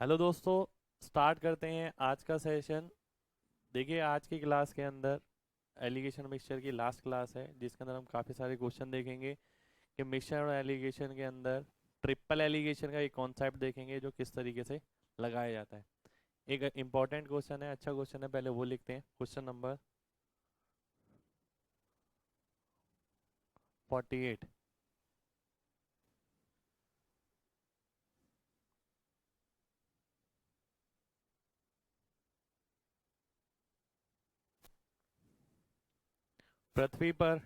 Hello दोस्तों। Start करते हैं आज का सेशन। देखिए, आज की क्लास के अंदर एलिगेशन मिक्सचर की लास्ट क्लास है, जिसके अंदर हम काफ़ी सारे क्वेश्चन देखेंगे कि मिक्सचर और एलिगेशन के अंदर ट्रिपल एलिगेशन का एक कॉन्सेप्ट देखेंगे जो किस तरीके से लगाया जाता है। एक इम्पॉर्टेंट क्वेश्चन है, अच्छा क्वेश्चन है, पहले वो लिखते हैं। Question number 48। पृथ्वी पर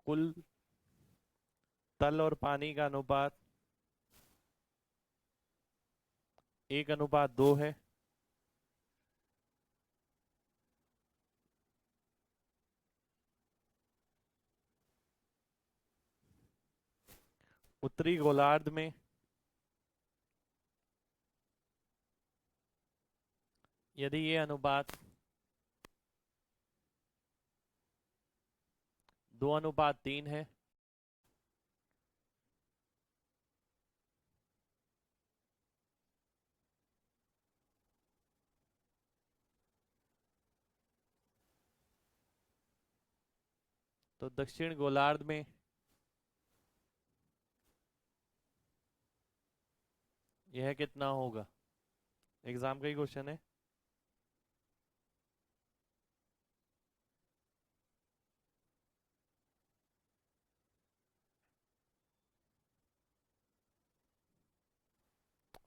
कुल तल और पानी का अनुपात 1:2 है। उत्तरी गोलार्ध में यदि ये अनुपात 2:3 है, तो दक्षिण गोलार्ध में यह कितना होगा? एग्जाम का ही क्वेश्चन है।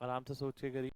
आराम से सोच के करिए।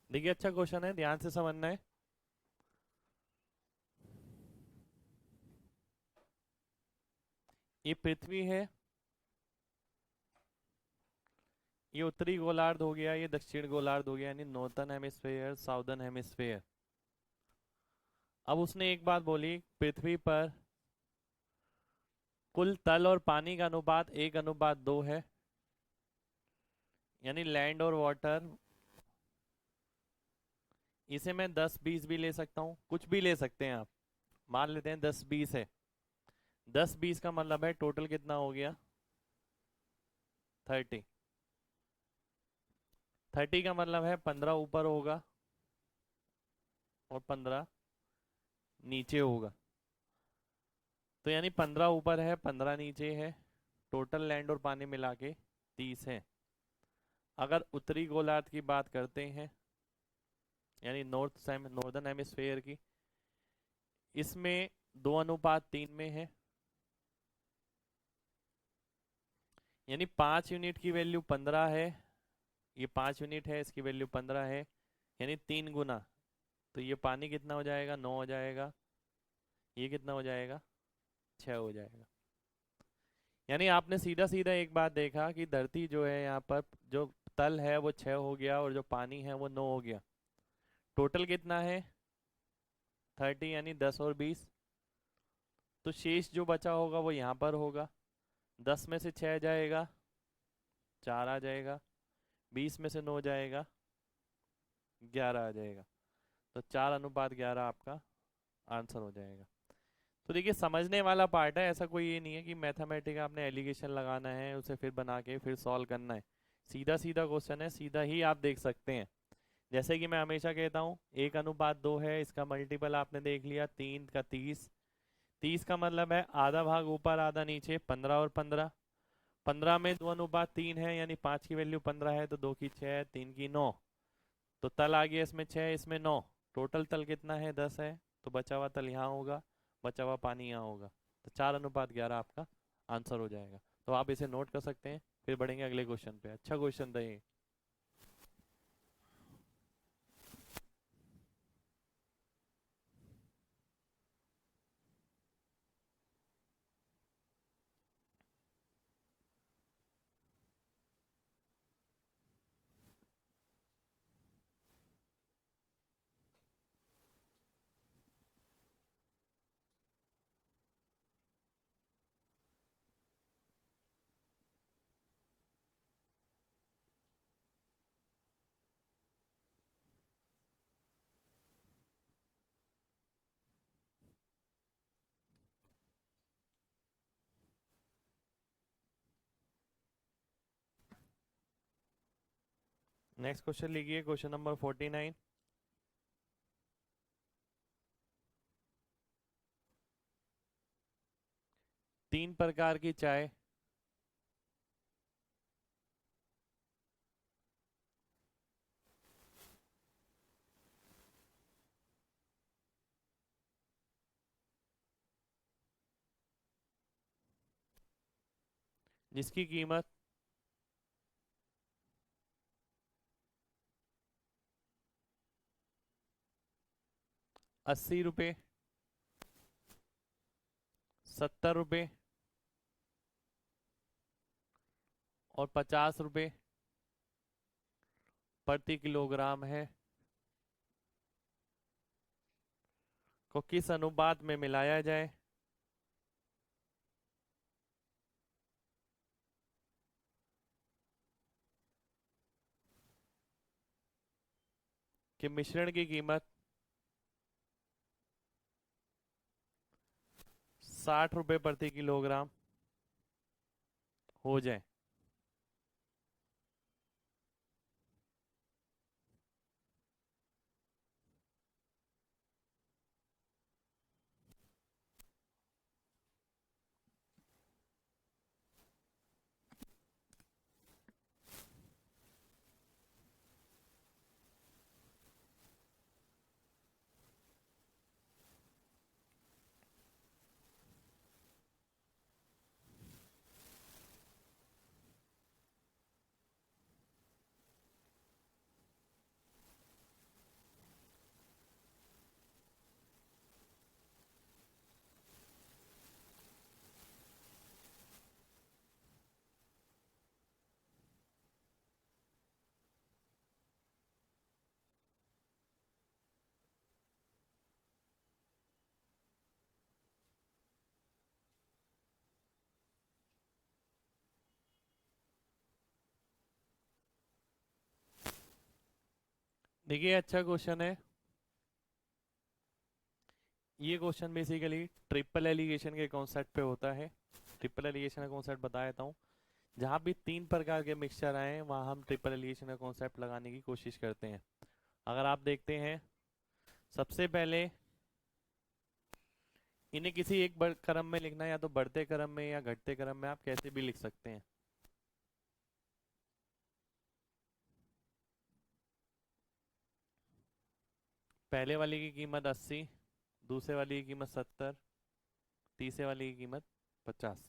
देखिए, अच्छा क्वेश्चन है, ध्यान से समझना है। ये पृथ्वी है, ये उत्तरी गोलार्ध हो गया, ये दक्षिण गोलार्ध हो गया, यानी नॉर्थर्न हेमिस्फेयर, साउदर्न हेमिस्फेयर। अब उसने एक बात बोली, पृथ्वी पर कुल तल और पानी का अनुपात 1:2 है, यानी लैंड और वाटर। इसे मैं 10-20 भी ले सकता हूँ, कुछ भी ले सकते हैं आप। मान लेते हैं 10-20 है। 10-20 का मतलब है टोटल कितना हो गया? 30। 30 का मतलब है 15 ऊपर होगा और 15 नीचे होगा। तो यानी 15 ऊपर है, 15 नीचे है, टोटल लैंड और पानी मिला के 30 है। अगर उत्तरी गोलार्ध की बात करते हैं, यानी नॉर्दर्न हेमिस्फेयर की, इसमें 2:3 में है, यानी 5 यूनिट की वैल्यू 15 है। ये 5 यूनिट है, इसकी वैल्यू 15 है, यानी 3 गुना। तो ये पानी कितना हो जाएगा? 9 हो जाएगा। ये कितना हो जाएगा? 6 हो जाएगा। यानी आपने सीधा सीधा एक बात देखा कि धरती जो है, यहाँ पर जो तल है वो 6 हो गया और जो पानी है वो 9 हो गया। टोटल कितना है? 30, यानी 10 और 20। तो शेष जो बचा होगा वो यहाँ पर होगा। 10 में से 6 जाएगा, 4 आ जाएगा। 20 में से 9 जाएगा, 11 आ जाएगा। तो 4:11 आपका आंसर हो जाएगा। तो देखिए समझने वाला पार्ट है, ऐसा कोई ये नहीं है कि मैथमेटिक आपने एलिगेशन लगाना है उसे फिर बना के फिर सॉल्व करना है। सीधा सीधा क्वेश्चन है, सीधा ही आप देख सकते हैं। जैसे कि मैं हमेशा कहता हूँ 1:2 है, इसका मल्टीपल आपने देख लिया 3 का 30। 30 का मतलब है आधा भाग ऊपर आधा नीचे, 15 और 15। 15 में 2:3 है, यानी 5 की वैल्यू 15 है, तो 2 की 6, 3 की 9। तो तल आ गया इसमें 6, इसमें 9, टोटल तल कितना है 10 है। तो बचा हुआ तल यहाँ होगा, बचा हुआ पानी यहाँ होगा। तो 4:11 आपका आंसर हो जाएगा। तो आप इसे नोट कर सकते हैं, फिर बढ़ेंगे अगले क्वेश्चन पे। अच्छा क्वेश्चन था ये। नेक्स्ट क्वेश्चन लिखिए, क्वेश्चन नंबर 49। तीन प्रकार की चाय जिसकी कीमत 80 रुपये, 70 रुपये और 50 रुपये प्रति किलोग्राम है, को किस अनुपात में मिलाया जाए? कि मिश्रण की कीमत 60 रुपये प्रति किलोग्राम हो जाए। देखिए अच्छा क्वेश्चन है ये। क्वेश्चन बेसिकली ट्रिपल एलिगेशन के कॉन्सेप्ट पे होता है। ट्रिपल एलिगेशन का कॉन्सेप्ट बता देता हूँ। जहाँ भी तीन प्रकार के मिक्सचर आए वहाँ हम ट्रिपल एलिगेशन का कॉन्सेप्ट लगाने की कोशिश करते हैं। अगर आप देखते हैं, सबसे पहले इन्हें किसी एक क्रम में लिखना है, या तो बढ़ते क्रम में या घटते क्रम में, आप कैसे भी लिख सकते हैं। पहले वाले की कीमत 80, दूसरे वाली की कीमत 70, तीसरे वाली की कीमत 50।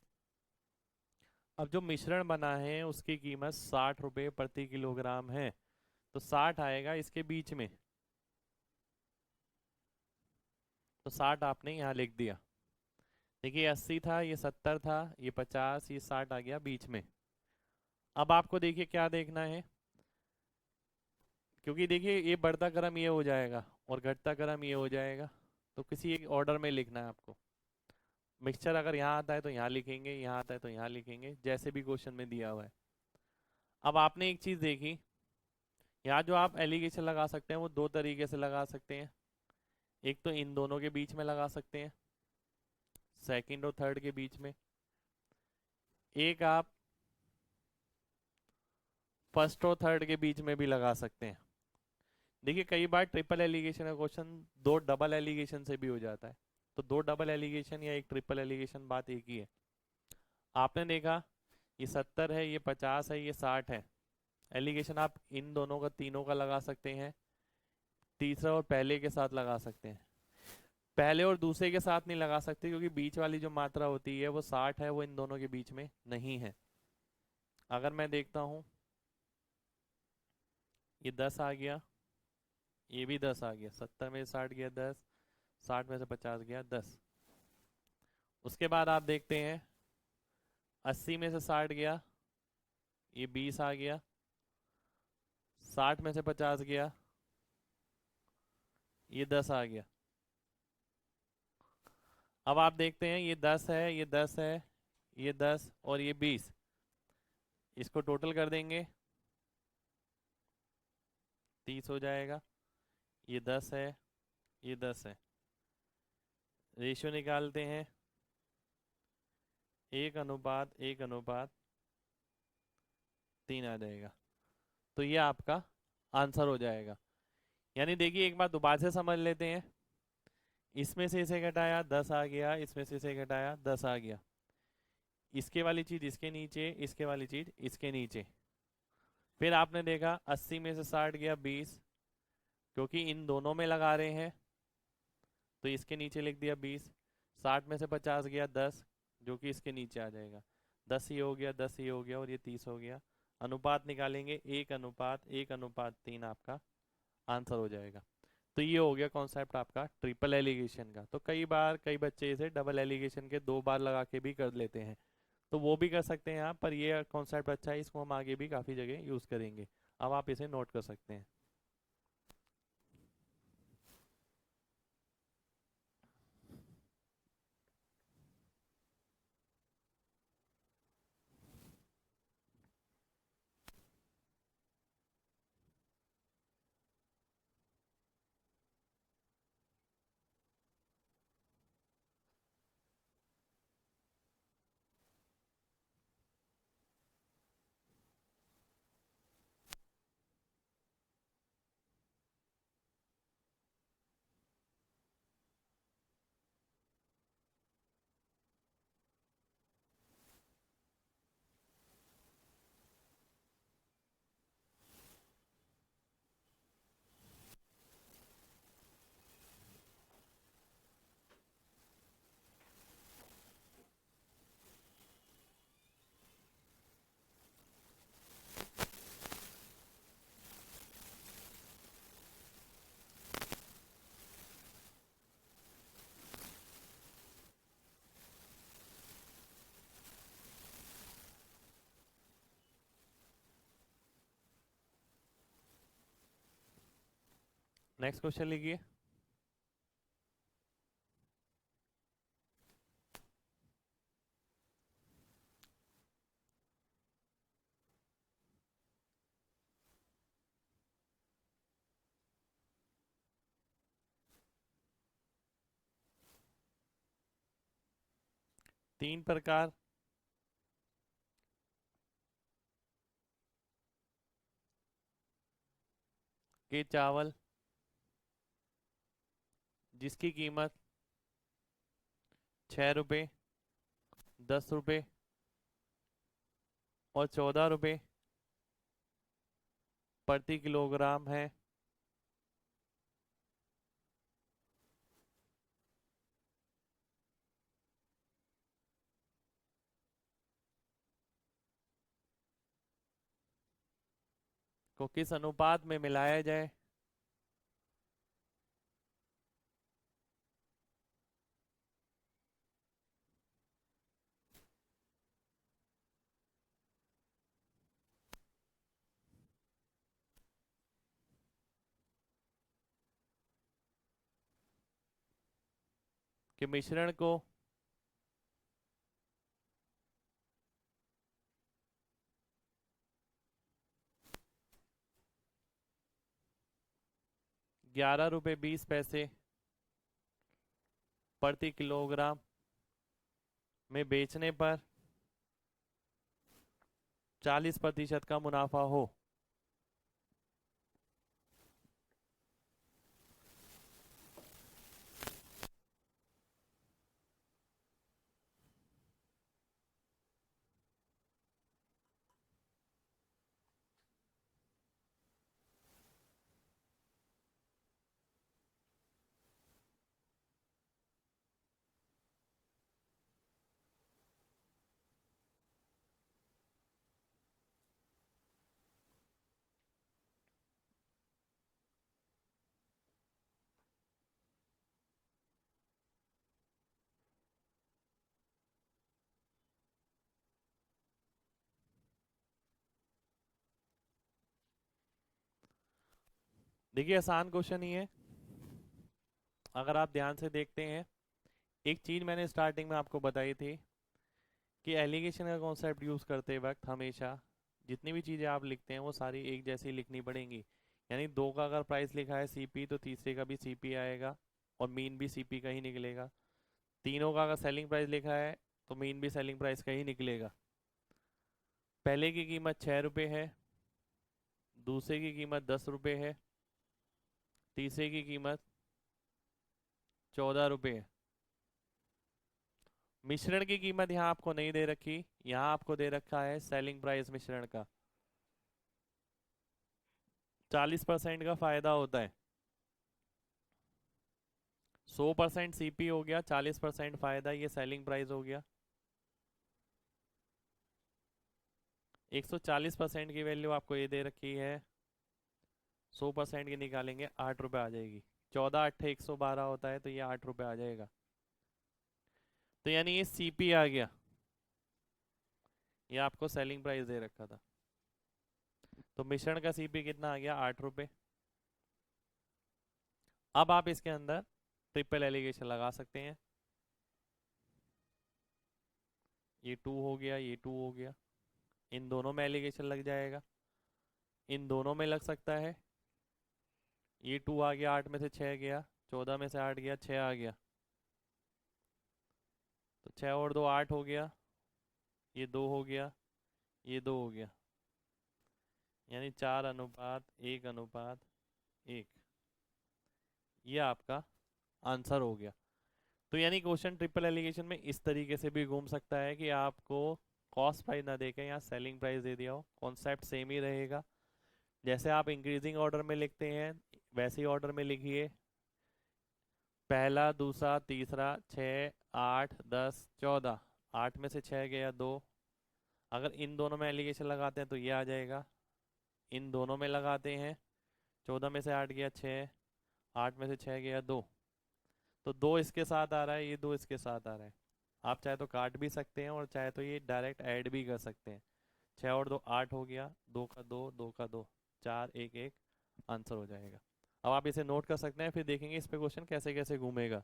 अब जो मिश्रण बना है उसकी कीमत 60 रुपये प्रति किलोग्राम है, तो 60 आएगा इसके बीच में। तो 60 आपने यहाँ लिख दिया। देखिए 80 था, ये 70 था, ये 50, ये 60 आ गया बीच में। अब आपको देखिए क्या देखना है, क्योंकि देखिए ये बढ़ता क्रम ये हो जाएगा और घटता क्रम ये हो जाएगा, तो किसी एक ऑर्डर में लिखना है आपको। मिक्सचर अगर यहाँ आता है तो यहाँ लिखेंगे, यहाँ आता है तो यहाँ लिखेंगे, जैसे भी क्वेश्चन में दिया हुआ है। अब आपने एक चीज देखी, यहाँ जो आप एलिगेशन लगा सकते हैं वो दो तरीके से लगा सकते हैं। एक तो इन दोनों के बीच में लगा सकते हैं, सेकंड और थर्ड के बीच में। एक आप फर्स्ट और थर्ड के बीच में भी लगा सकते हैं। देखिए कई बार ट्रिपल एलिगेशन का क्वेश्चन दो डबल एलिगेशन से भी हो जाता है। तो दो डबल एलिगेशन या एक ट्रिपल एलिगेशन बात एक ही है। आपने देखा ये 70 है, ये 50 है, ये 60 है। एलिगेशन आप इन दोनों का तीनों का लगा सकते हैं, तीसरा और पहले के साथ लगा सकते हैं। पहले और दूसरे के साथ नहीं लगा सकते क्योंकि बीच वाली जो मात्रा होती है वो 60 है, वो इन दोनों के बीच में नहीं है। अगर मैं देखता हूं ये 10 आ गया, ये भी 10 आ गया, 70 में से 60 गया 10, 60 में से 50 गया 10। उसके बाद आप देखते हैं 80 में से 60 गया, ये 20 आ गया, 60 में से 50 गया, ये 10 आ गया। अब आप देखते हैं ये 10 है, ये 10 है, ये 10 और ये 20, इसको टोटल कर देंगे 30 हो जाएगा। ये 10 है, ये 10 है, रेशियो निकालते हैं 1:1:3 आ जाएगा। तो ये आपका आंसर हो जाएगा। यानी देखिए एक बार दोबारा से समझ लेते हैं। इसमें से इसे घटाया 10 आ गया, इसमें से इसे घटाया 10 आ गया। इसके वाली चीज इसके नीचे, इसके वाली चीज इसके नीचे। फिर आपने देखा 80 में से 60 गया 20, क्योंकि इन दोनों में लगा रहे हैं तो इसके नीचे लिख दिया 20। 60 में से 50 गया 10, जो कि इसके नीचे आ जाएगा। 10 ये हो गया, 10 ये हो गया और ये 30 हो गया। अनुपात निकालेंगे 1:1:3 आपका आंसर हो जाएगा। तो ये हो गया कॉन्सेप्ट आपका ट्रिपल एलिगेशन का। तो कई बार कई बच्चे इसे डबल एलिगेशन के दो बार लगा के भी कर लेते हैं, तो वो भी कर सकते हैं आप। पर ये कॉन्सेप्ट अच्छा है, इसको हम आगे भी काफ़ी जगह यूज़ करेंगे। अब आप इसे नोट कर सकते हैं। नेक्स्ट क्वेश्चन लिखिए। तीन प्रकार के चावल जिसकी कीमत 6 रुपये, 10 रुपये और 14 रुपये प्रति किलोग्राम है, को किस अनुपात में मिलाया जाए? कि मिश्रण को 11 रुपये 20 पैसे प्रति किलोग्राम में बेचने पर 40% का मुनाफा हो। देखिए आसान क्वेश्चन ही है, अगर आप ध्यान से देखते हैं। एक चीज मैंने स्टार्टिंग में आपको बताई थी कि एलिगेशन का कॉन्सेप्ट यूज करते वक्त हमेशा जितनी भी चीजें आप लिखते हैं वो सारी एक जैसी लिखनी पड़ेंगी। यानी दो का अगर प्राइस लिखा है सीपी तो तीसरे का भी सीपी आएगा और मीन भी सीपी का ही निकलेगा। तीनों का अगर सेलिंग प्राइस लिखा है तो मीन भी सेलिंग प्राइस का ही निकलेगा। पहले की कीमत 6 रुपये है, दूसरे की कीमत 10 रुपये है, तीसरे की कीमत 14 रुपये है। मिश्रण की कीमत यहाँ आपको नहीं दे रखी, यहाँ आपको दे रखा है सेलिंग प्राइस मिश्रण का। 40% का फायदा होता है। 100% सीपी हो गया, 40% फायदा, ये सेलिंग प्राइस हो गया। 140% की वैल्यू आपको ये दे रखी है, 100% की निकालेंगे 8 रुपये आ जाएगी। 14 8 112 होता है तो ये 8 रुपये आ जाएगा। तो यानी ये सीपी आ गया, ये आपको सेलिंग प्राइस दे रखा था। तो मिश्रण का सीपी कितना आ गया, 8 रुपये। अब आप इसके अंदर ट्रिपल एलिगेशन लगा सकते हैं। ये 2 हो गया, ये 2 हो गया, इन दोनों में एलिगेशन लग जाएगा, इन दोनों में लग सकता है। ये 2 आ गया, 8 में से 6 गया, 14 में से 8 गया, 6 आ गया, तो 6 और 2 8 हो गया, ये 2 हो गया, ये 2 हो गया, यानी 4:1:1। ये आपका आंसर हो गया। तो यानी क्वेश्चन ट्रिपल एलिगेशन में इस तरीके से भी घूम सकता है कि आपको कॉस्ट प्राइस ना देके यहाँ सेलिंग प्राइस दे दिया हो, कॉन्सेप्ट सेम ही रहेगा। जैसे आप इंक्रीजिंग ऑर्डर में लिखते हैं वैसे ही ऑर्डर में लिखिए, पहला दूसरा तीसरा 6 8 10 14, 8 में से 6 गया 2। अगर इन दोनों में एलिगेशन लगाते हैं तो ये आ जाएगा, इन दोनों में लगाते हैं 14 में से 8 गया 6, 8 में से 6 गया 2, तो 2 इसके साथ आ रहा है, ये 2 इसके साथ आ रहा है। आप चाहे तो काट भी सकते हैं और चाहे तो ये डायरेक्ट ऐड भी कर सकते हैं। 6 और 2 8 हो गया, 2 का 2, 2 का 2, 4 1 1, आंसर हो जाएगा। अब आप इसे नोट कर सकते हैं, फिर देखेंगे इस पे क्वेश्चन कैसे कैसे घूमेगा।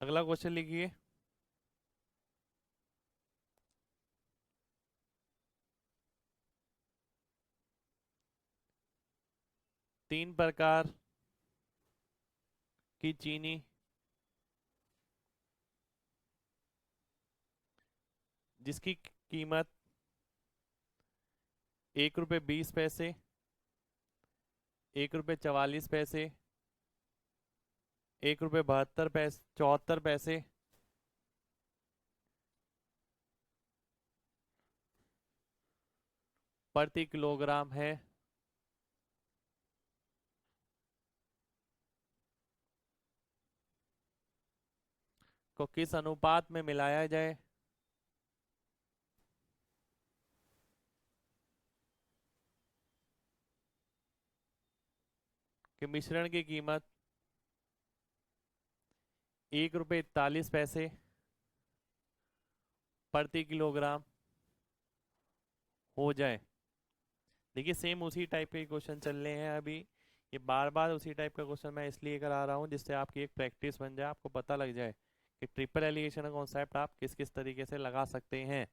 अगला क्वेश्चन लिखिए। तीन प्रकार की चीनी जिसकी कीमत 1 रुपये 20 पैसे 1 रुपये 44 पैसे, 1 रुपये 72 पैसे 74 पैसे, प्रति किलोग्राम है। को किस अनुपात में मिलाया जाए? कि मिश्रण की कीमत 1 रुपये 41 पैसे प्रति किलोग्राम हो जाए। देखिए सेम उसी टाइप के क्वेश्चन चल रहे हैं अभी। ये बार बार उसी टाइप का क्वेश्चन मैं इसलिए करा रहा हूँ जिससे आपकी एक प्रैक्टिस बन जाए, आपको पता लग जाए कि ट्रिपल एलिगेशन का कॉन्सेप्ट आप किस किस तरीके से लगा सकते हैं।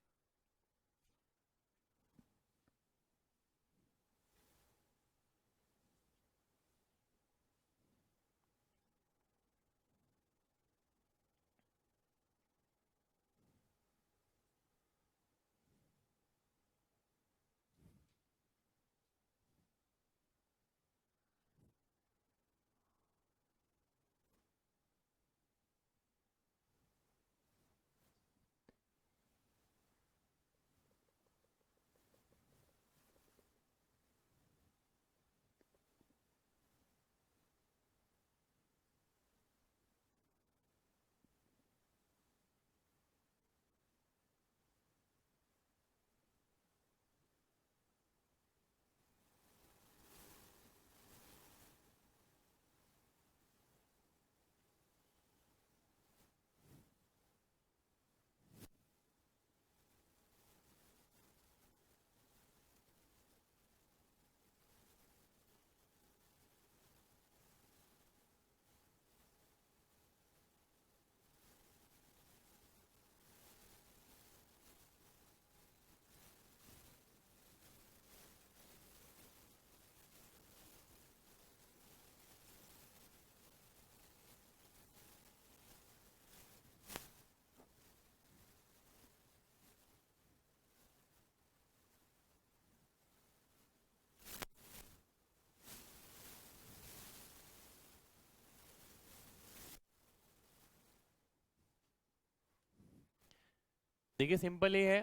देखिए सिंपल ही है।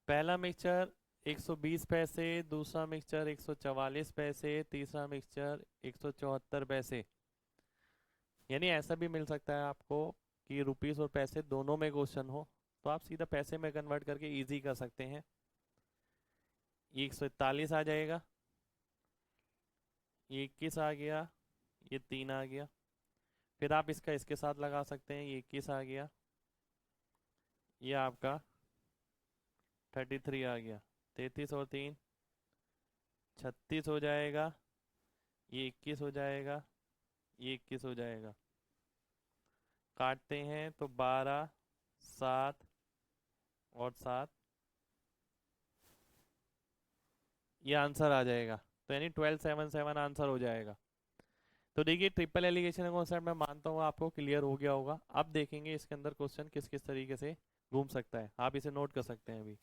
पहला मिक्सचर 120 पैसे, दूसरा मिक्सचर 144 पैसे, तीसरा मिक्सचर 174 पैसे। यानी ऐसा भी मिल सकता है आपको कि रुपीस और पैसे दोनों में क्वेश्चन हो, तो आप सीधा पैसे में कन्वर्ट करके इजी कर सकते हैं। ये 141 आ जाएगा, ये 21 आ गया, ये 3 आ गया। फिर आप इसका इसके साथ लगा सकते हैं, ये 21 आ गया, ये आपका 33 आ गया। 33 और 3 36 हो जाएगा, ये 21 हो जाएगा, ये 21 हो जाएगा। काटते हैं तो 12 7 और 7, ये आंसर आ जाएगा। तो यानी 1277 आंसर हो जाएगा। तो देखिए ट्रिपल एलिगेशन कॉन्सेप्ट मैं मानता हूँ आपको क्लियर हो गया होगा। अब देखेंगे इसके अंदर क्वेश्चन किस किस तरीके से घूम सकता है, आप इसे नोट कर सकते हैं अभी।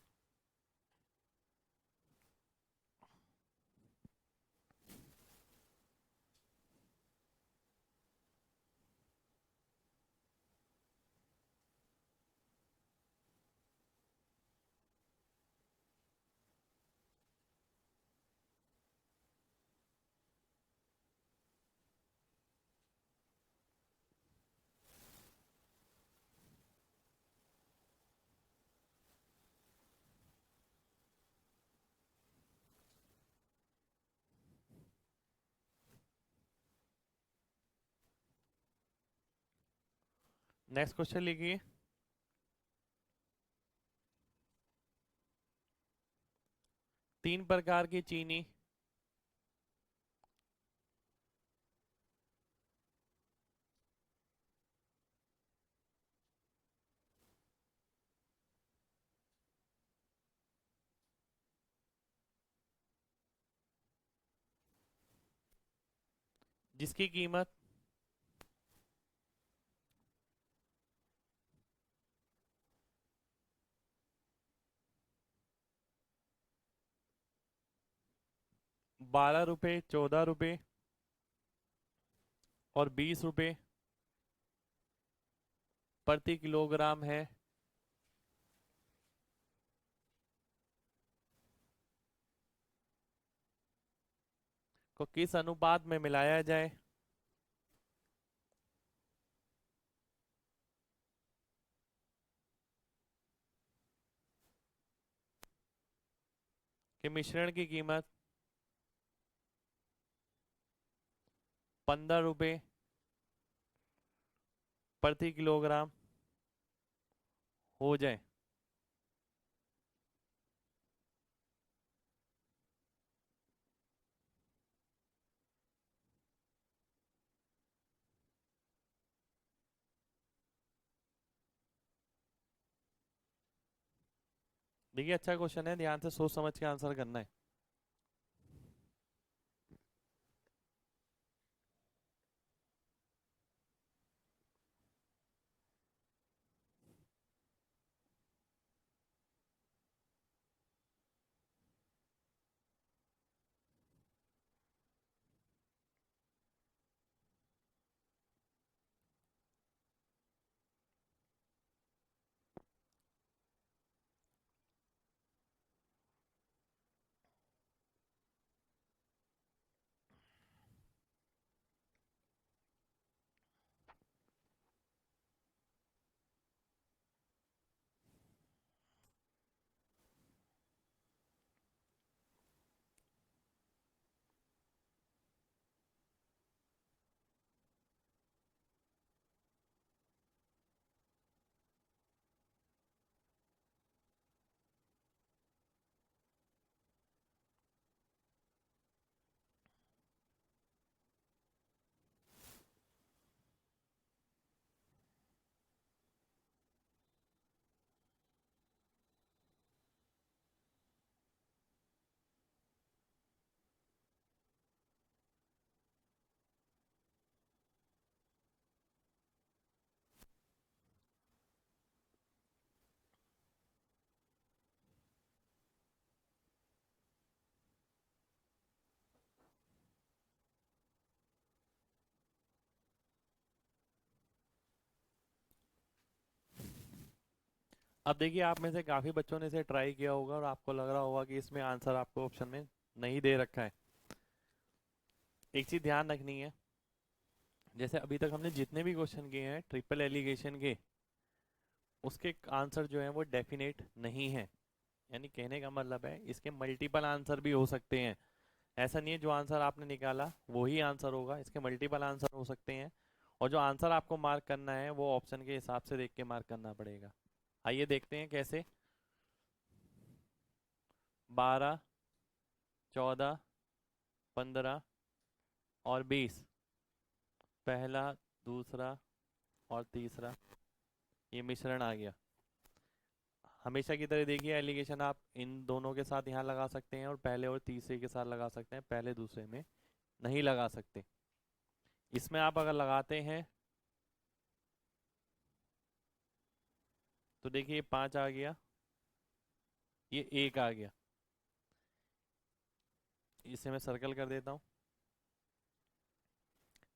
नेक्स्ट क्वेश्चन लिखिए। तीन प्रकार की चीनी जिसकी कीमत 12 रुपये, 14 रुपये और 20 रुपये प्रति किलोग्राम है, को किस अनुपात में मिलाया जाए? कि मिश्रण की कीमत 15 रुपये प्रति किलोग्राम हो जाए। देखिए अच्छा क्वेश्चन है, ध्यान से सोच समझ के आंसर करना है। अब देखिए, आप में से काफी बच्चों ने इसे ट्राई किया होगा और आपको लग रहा होगा कि इसमें आंसर आपको ऑप्शन में नहीं दे रखा है। एक चीज ध्यान रखनी है, जैसे अभी तक हमने जितने भी क्वेश्चन किए हैं ट्रिपल एलिगेशन के, उसके आंसर जो है वो डेफिनेट नहीं है। यानी कहने का मतलब है इसके मल्टीपल आंसर भी हो सकते हैं। ऐसा नहीं है जो आंसर आपने निकाला वही आंसर होगा, इसके मल्टीपल आंसर हो सकते हैं। और जो आंसर आपको मार्क करना है वो ऑप्शन के हिसाब से देख के मार्क करना पड़ेगा। आइए देखते हैं कैसे। 12, 14, 15 और 20, पहला, दूसरा और तीसरा, ये मिश्रण आ गया। हमेशा की तरह देखिए, एलिगेशन आप इन दोनों के साथ यहाँ लगा सकते हैं और पहले और तीसरे के साथ लगा सकते हैं, पहले दूसरे में नहीं लगा सकते। इसमें आप अगर लगाते हैं तो देखिए 5 आ गया, ये 1 आ गया। इसे मैं सर्कल कर देता हूँ।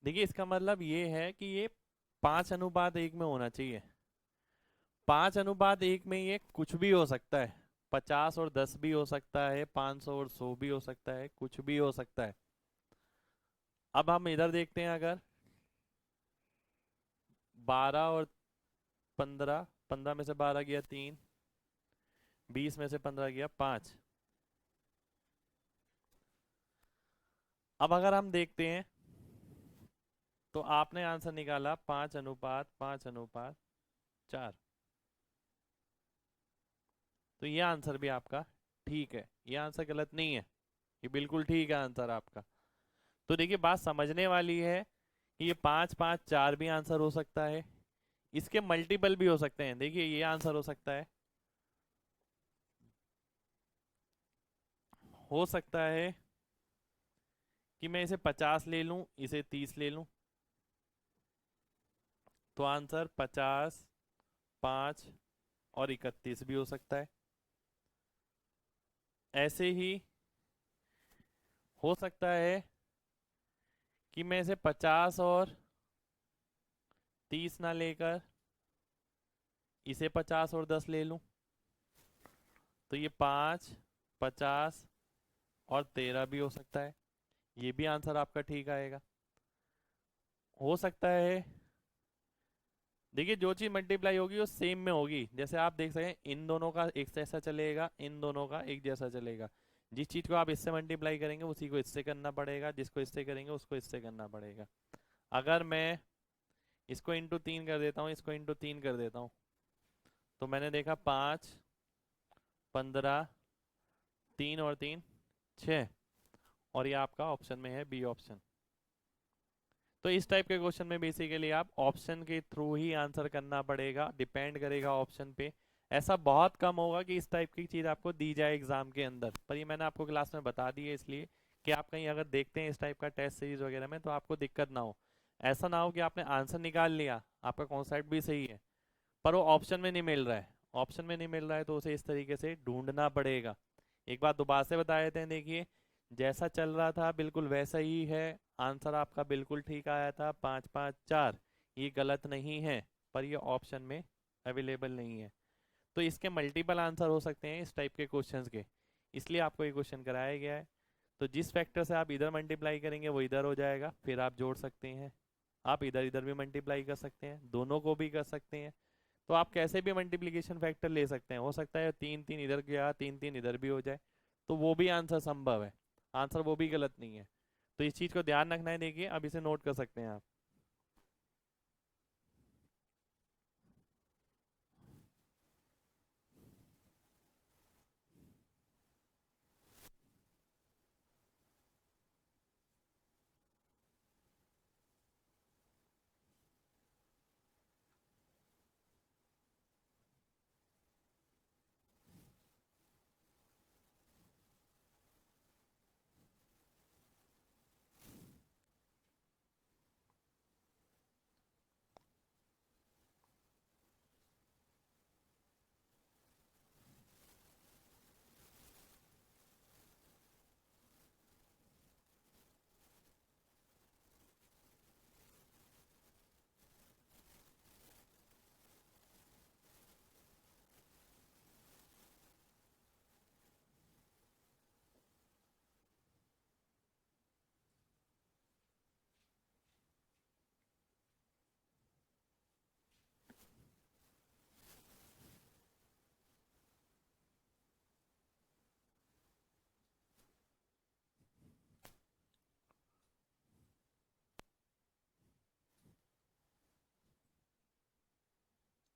देखिए इसका मतलब ये है कि ये 5:1 में होना चाहिए। 5:1 में ये कुछ भी हो सकता है, 50 और 10 भी हो सकता है, 500 और 100 भी हो सकता है, कुछ भी हो सकता है। अब हम इधर देखते हैं, अगर 12 और 15, 15 में से 12 गया 3, 20 में से 15 गया 5। अब अगर हम देखते हैं तो आपने आंसर निकाला 5:5:4। तो ये आंसर भी आपका ठीक है, ये आंसर गलत नहीं है, ये बिल्कुल ठीक है आंसर आपका। तो देखिए बात समझने वाली है कि ये 5:5:4 भी आंसर हो सकता है, इसके मल्टीपल भी हो सकते हैं। देखिए ये आंसर हो सकता है कि मैं इसे 50 ले लूं, इसे 30 ले लूं, तो आंसर 50, 5 और 31 भी हो सकता है। ऐसे ही हो सकता है कि मैं इसे 50 और 30 ना लेकर इसे 50 और 10 ले लूं, तो ये 5, 50 और 13 भी हो सकता है। ये भी आंसर आपका ठीक आएगा। हो सकता है, देखिए जो चीज मल्टीप्लाई होगी वो सेम में होगी। जैसे आप देख सकें इन दोनों का एक जैसा चलेगा, इन दोनों का एक जैसा चलेगा। जिस चीज को आप इससे मल्टीप्लाई करेंगे उसी को इससे करना पड़ेगा, जिसको इससे करेंगे उसको इससे करना पड़ेगा। अगर मैं इसको इंटू 3 कर देता हूँ, इसको इंटू 3 कर देता हूँ, तो मैंने देखा 5, 15, 3 और 3 6, और ये आपका ऑप्शन में है बी ऑप्शन। तो इस टाइप के क्वेश्चन में बेसिकली आप ऑप्शन के थ्रू ही आंसर करना पड़ेगा, डिपेंड करेगा ऑप्शन पे। ऐसा बहुत कम होगा कि इस टाइप की चीज़ आपको दी जाए एग्जाम के अंदर, पर ये मैंने आपको क्लास में बता दी है इसलिए कि आप कहीं अगर देखते हैं इस टाइप का टेस्ट सीरीज वगैरह में तो आपको दिक्कत ना हो। ऐसा ना हो कि आपने आंसर निकाल लिया, आपका कॉन्सेप्ट भी सही है, पर वो ऑप्शन में नहीं मिल रहा है। ऑप्शन में नहीं मिल रहा है तो उसे इस तरीके से ढूंढना पड़ेगा। एक बात दोबारा से बता देते हैं, देखिए जैसा चल रहा था बिल्कुल वैसा ही है। आंसर आपका बिल्कुल ठीक आया था 5, 5, 4, ये गलत नहीं है, पर ये ऑप्शन में अवेलेबल नहीं है। तो इसके मल्टीपल आंसर हो सकते हैं इस टाइप के क्वेश्चंस के, इसलिए आपको ये क्वेश्चन कराया गया है। तो जिस फैक्टर से आप इधर मल्टीप्लाई करेंगे वो इधर हो जाएगा, फिर आप जोड़ सकते हैं। आप इधर इधर भी मल्टीप्लाई कर सकते हैं, दोनों को भी कर सकते हैं। तो आप कैसे भी मल्टीप्लिकेशन फैक्टर ले सकते हैं। हो सकता है 3, 3 इधर गया, 3, 3 इधर भी हो जाए, तो वो भी आंसर संभव है। आंसर वो भी गलत नहीं है। तो इस चीज़ को ध्यान रखना है। देखिए अब इसे नोट कर सकते हैं आप।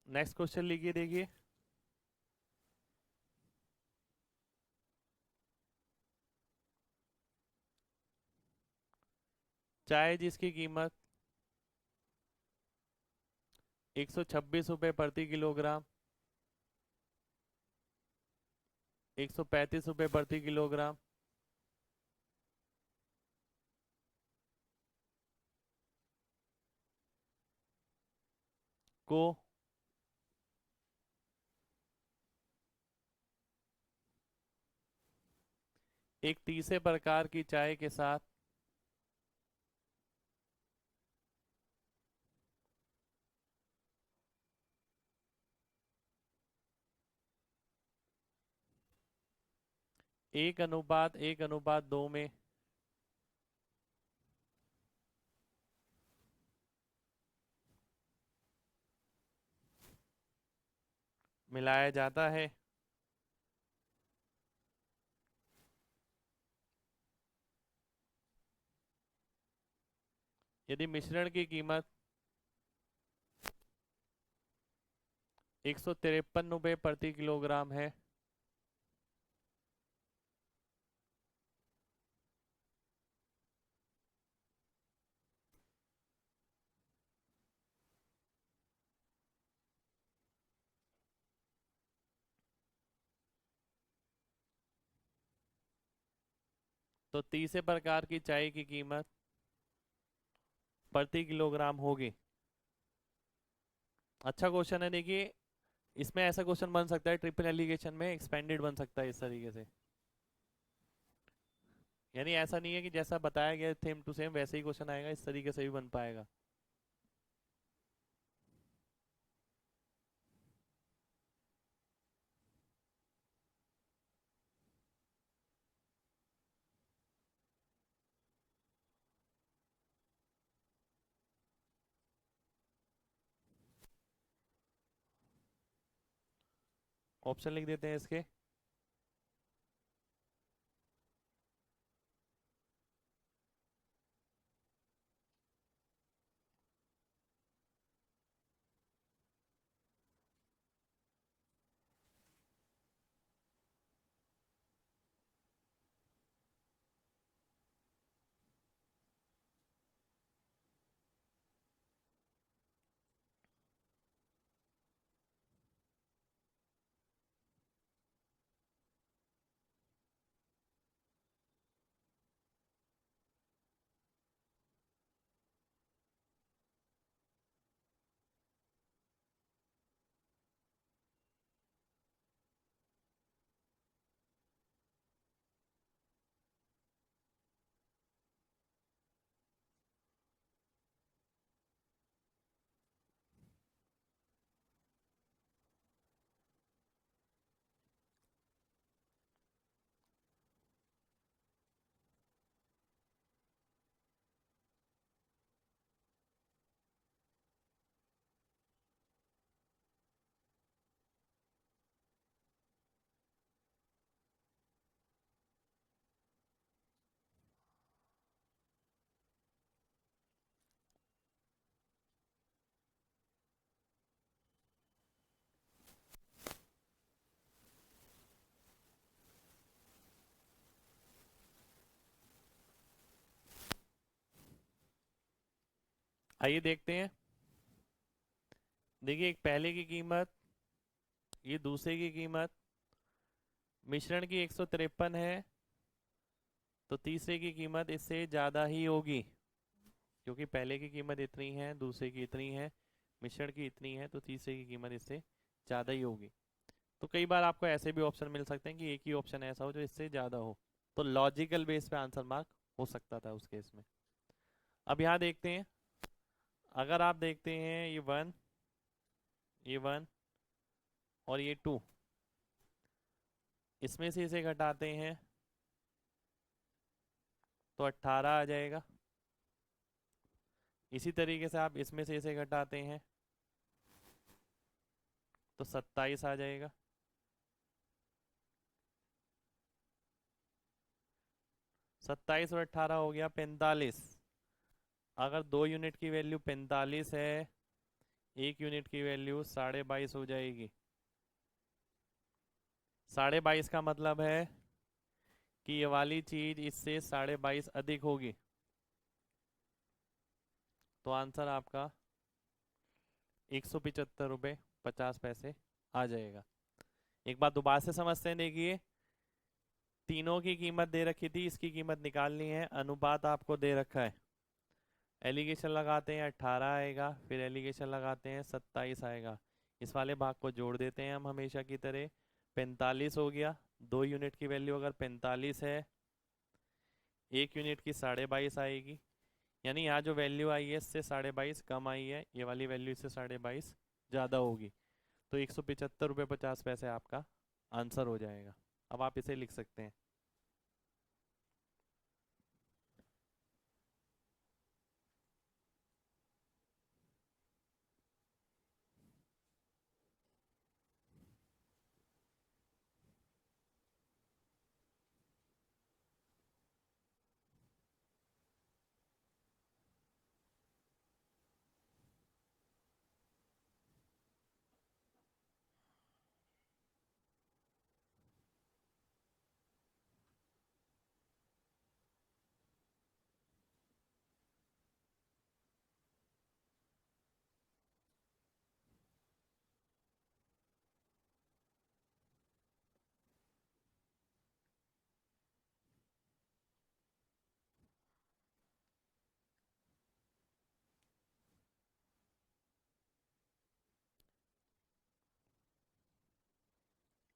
नेक्स्ट क्वेश्चन लिखिए। देखिए चाय जिसकी कीमत 126 रुपये प्रति किलोग्राम, 135 रुपये प्रति किलोग्राम को एक तीसरे प्रकार की चाय के साथ एक अनुपात 1:2 में मिलाया जाता है, यदि मिश्रण की कीमत 153 रुपये प्रति किलोग्राम है, तो तीसरे प्रकार की चाय की कीमत प्रति किलोग्राम होगी। अच्छा क्वेश्चन है। देखिए इसमें ऐसा क्वेश्चन बन सकता है, ट्रिपल एलिगेशन में एक्सपेंडेड बन सकता है इस तरीके से। यानी ऐसा नहीं है कि जैसा बताया गया सेम टू सेम वैसे ही क्वेश्चन आएगा, इस तरीके से भी बन पाएगा। ऑप्शन लिख देते हैं इसके। आइए देखते हैं। देखिए, एक पहले की कीमत, ये दूसरे की कीमत, मिश्रण की 153 है, तो तीसरे की कीमत इससे ज़्यादा ही होगी, क्योंकि पहले की कीमत इतनी है, दूसरे की इतनी है, मिश्रण की इतनी है, तो तीसरे की कीमत इससे ज़्यादा ही होगी। तो कई बार आपको ऐसे भी ऑप्शन मिल सकते हैं कि एक ही ऑप्शन ऐसा हो जो इससे ज़्यादा हो, तो लॉजिकल बेस पे आंसर मार्क हो सकता था उस केस में। अब यहाँ देखते हैं, अगर आप देखते हैं ये 1, ये 1 और ये 2, इसमें से इसे घटाते हैं तो 18 आ जाएगा। इसी तरीके से आप इसमें से इसे घटाते हैं तो 27 आ जाएगा। 27 और 18 हो गया 45। अगर 2 यूनिट की वैल्यू 45 है, 1 यूनिट की वैल्यू 22.5 हो जाएगी। 22.5 का मतलब है कि ये वाली चीज इससे 22.5 अधिक होगी, तो आंसर आपका 175 रुपये 50 पैसे आ जाएगा। एक बात दोबारा से समझते हैं, देखिए तीनों की कीमत दे रखी थी, इसकी कीमत निकालनी है, अनुपात आपको दे रखा है। एलिगेशन लगाते हैं 18 आएगा, फिर एलिगेशन लगाते हैं 27 आएगा, इस वाले भाग को जोड़ देते हैं हम हमेशा की तरह, 45 हो गया। 2 यूनिट की वैल्यू अगर 45 है, 1 यूनिट की 22.5 आएगी, यानी यहाँ जो वैल्यू आई है इससे 22.5 कम आई है, ये वाली वैल्यू इससे 22.5 ज़्यादा होगी, तो 175 रुपये 50 पैसे आपका आंसर हो जाएगा। अब आप इसे लिख सकते हैं।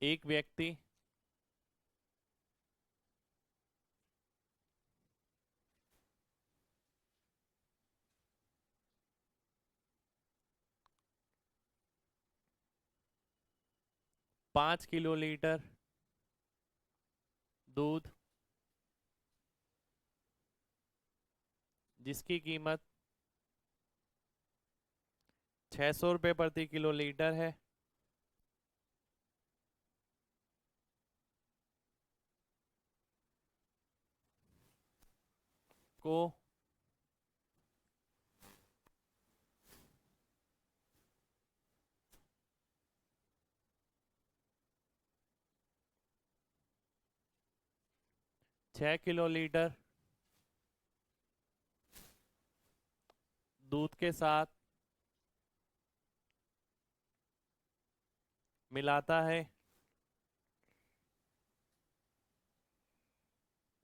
एक व्यक्ति 5 किलो लीटर दूध जिसकी कीमत 600 रुपये प्रति किलो लीटर है, को 6 किलो लीटर दूध के साथ मिलाता है,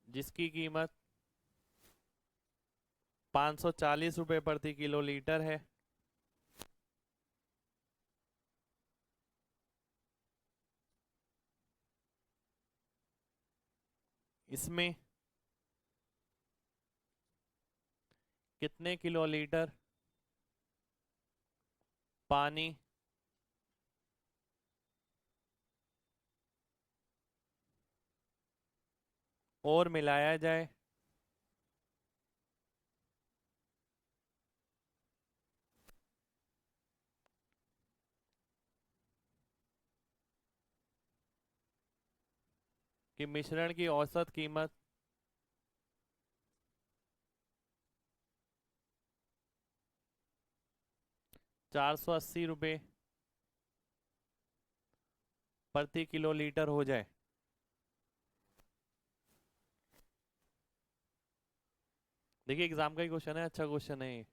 जिसकी कीमत 540 रुपये प्रति किलो लीटर है, इसमें कितने किलो लीटर पानी और मिलाया जाए, कि मिश्रण की औसत कीमत 480 रुपये प्रति किलो लीटर हो जाए। देखिए एग्जाम का ही क्वेश्चन है, अच्छा क्वेश्चन है ये।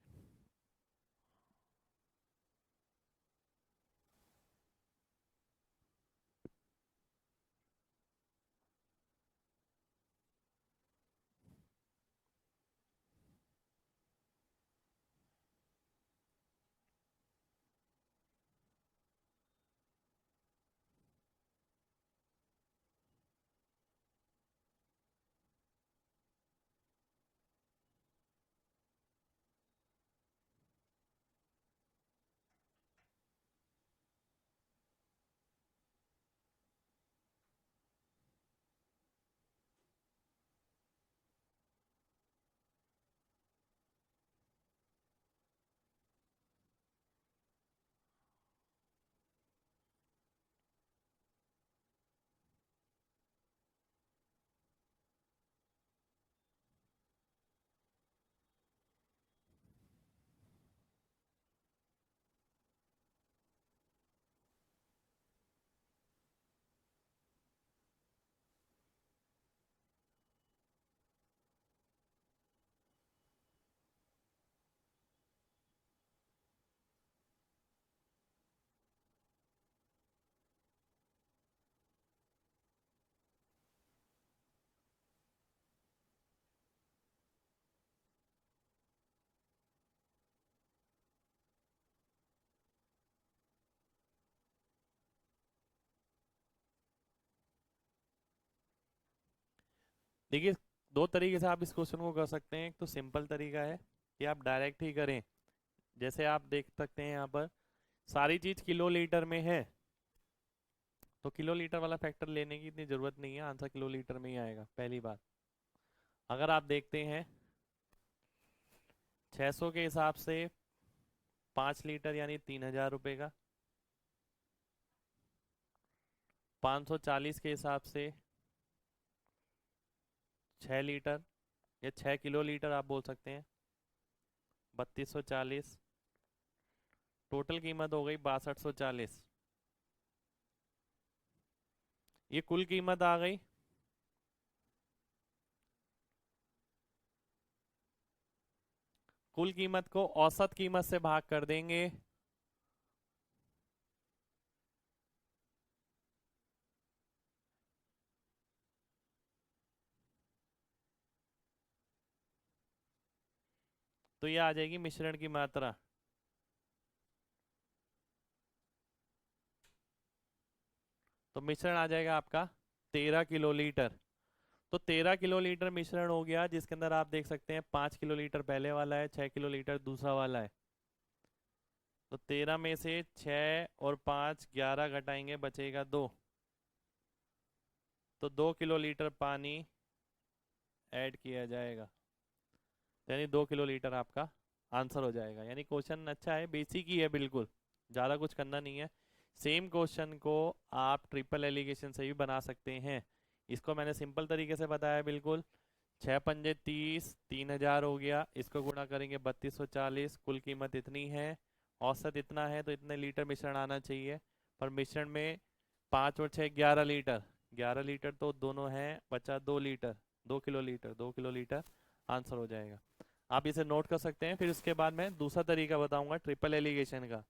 देखिए दो तरीके से आप इस क्वेश्चन को कर सकते हैं। एक तो सिंपल तरीका है कि आप डायरेक्ट ही करें, जैसे आप देख सकते हैं यहाँ पर सारी चीज किलो लीटर में है, तो किलो लीटर वाला फैक्टर लेने की इतनी जरूरत नहीं है, आंसर किलो लीटर में ही आएगा पहली बात। अगर आप देखते हैं 600 के हिसाब से 5 लीटर यानी 3000 रुपये का, 540 के हिसाब से 6 लीटर या 6 किलो लीटर आप बोल सकते हैं 3240, टोटल कीमत हो गई 6240। ये कुल कीमत आ गई, कुल कीमत को औसत कीमत से भाग कर देंगे, तो ये आ जाएगी मिश्रण की मात्रा। तो मिश्रण आ जाएगा आपका 13 किलो लीटर। तो 13 किलो लीटर मिश्रण हो गया, जिसके अंदर आप देख सकते हैं 5 किलो लीटर पहले वाला है, 6 किलो लीटर दूसरा वाला है। तो 13 में से 6 और 5 11 घटाएंगे, बचेगा 2। तो 2 किलो लीटर पानी ऐड किया जाएगा, यानी 2 किलो लीटर आपका आंसर हो जाएगा। यानी क्वेश्चन अच्छा है, बेसिक ही है, बिल्कुल ज़्यादा कुछ करना नहीं है। सेम क्वेश्चन को आप ट्रिपल एलिगेशन से भी बना सकते हैं। इसको मैंने सिंपल तरीके से बताया बिल्कुल। 6 पंजे 30, 3,000 हो गया, इसको गुणा करेंगे 3240, कुल कीमत इतनी है, औसत इतना है, तो इतने लीटर मिश्रण आना चाहिए। पर मिश्रण में 5 और 6 11 लीटर, 11 लीटर तो दोनों हैं, बचा 2 litre, 2 kilo litre, 2 kilo litre answer हो जाएगा। आप इसे नोट कर सकते हैं। फिर उसके बाद मैं दूसरा तरीका बताऊंगा ट्रिपल एलिगेशन का।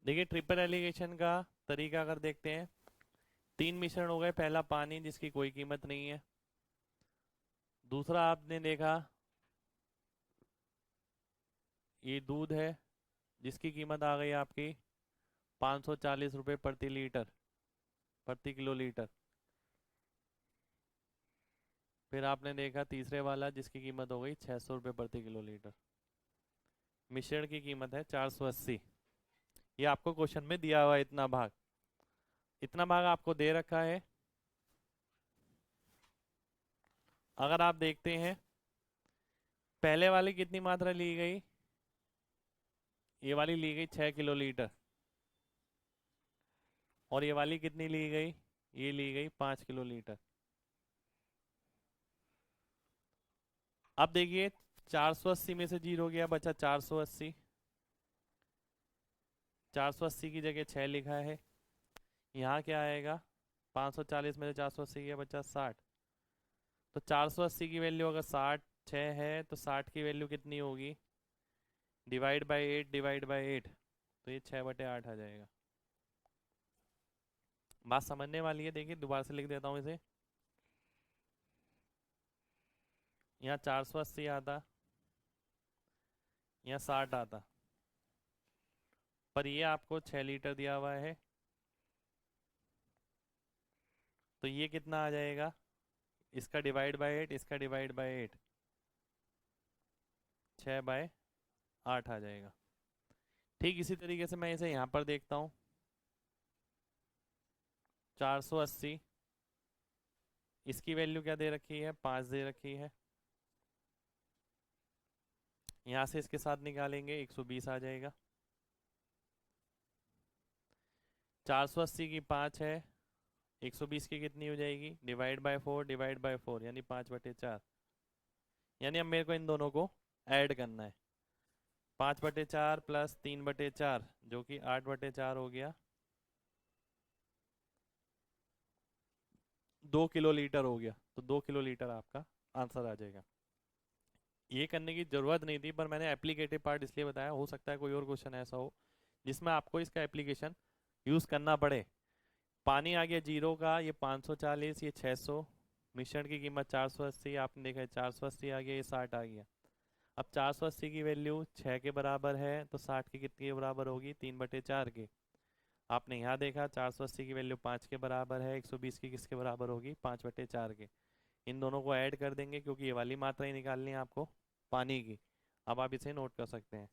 देखिए ट्रिपल एलिगेशन का तरीका अगर देखते हैं, 3 मिश्रण हो गए। पहला पानी जिसकी कोई कीमत नहीं है, दूसरा आपने देखा ये दूध है जिसकी कीमत आ गई आपकी 540 रुपये प्रति लीटर, प्रति किलो लीटर। फिर आपने देखा तीसरे वाला जिसकी कीमत हो गई 600 रुपये प्रति किलो लीटर। मिश्रण की कीमत है 480। ये आपको क्वेश्चन में दिया हुआ है, इतना भाग, इतना भाग आपको दे रखा है। अगर आप देखते हैं पहले वाली कितनी मात्रा ली गई, ये वाली ली गई 6 किलो लीटर, और ये वाली कितनी ली गई, ये ली गई 5 किलो लीटर। अब देखिए 480 में से 0 गया, बचा 480। 480 की जगह 6 लिखा है, यहाँ क्या आएगा, 540 में से 480 गया, बचा 60। तो 480 की वैल्यू अगर 6 है तो 60 की वैल्यू कितनी होगी, डिवाइड बाई 8, डिवाइड बाई 8, तो ये 6/8 आ जाएगा। बात समझने वाली है। देखिए दोबारा से लिख देता हूँ इसे। यहाँ 480 आता, यहाँ 60 आता, पर ये आपको 6 लीटर दिया हुआ है, तो ये कितना आ जाएगा, इसका डिवाइड बाई 8, इसका डिवाइड बाई 8, 6/8 आ जाएगा। ठीक इसी तरीके से मैं इसे यहाँ पर देखता हूँ। 480, इसकी वैल्यू क्या दे रखी है, 5 दे रखी है। यहाँ से इसके साथ निकालेंगे 120 आ जाएगा। 480 की 5 है, 120 की कितनी हो जाएगी, डिवाइड बाय 4, डिवाइड बाय 4, यानी 5/4। यानी अब मेरे को इन दोनों को ऐड करना है। 5/4 प्लस 3/4 जो कि 8/4 हो गया, 2 किलो लीटर हो गया। तो 2 किलो लीटर आपका आंसर आ जाएगा। ये करने की जरूरत नहीं थी, पर मैंने एप्लीकेटिव पार्ट इसलिए बताया, हो सकता है कोई और क्वेश्चन ऐसा हो जिसमें आपको इसका एप्लीकेशन यूज़ करना पड़े। पानी आ गया 0 का, ये 540, ये 600, मिश्रण की कीमत 480, आपने देखा है 480 आ गया, ये 60 आ गया। अब 480 की वैल्यू 6 के बराबर है, तो 60 की कितनी के बराबर होगी, 3/4 के। आपने यहाँ देखा 480 की वैल्यू 5 के बराबर है, 120 की किसके बराबर होगी, 5/4 के। इन दोनों को ऐड कर देंगे क्योंकि ये वाली मात्रा ही निकालनी है आपको पानी की। अब आप इसे नोट कर सकते हैं।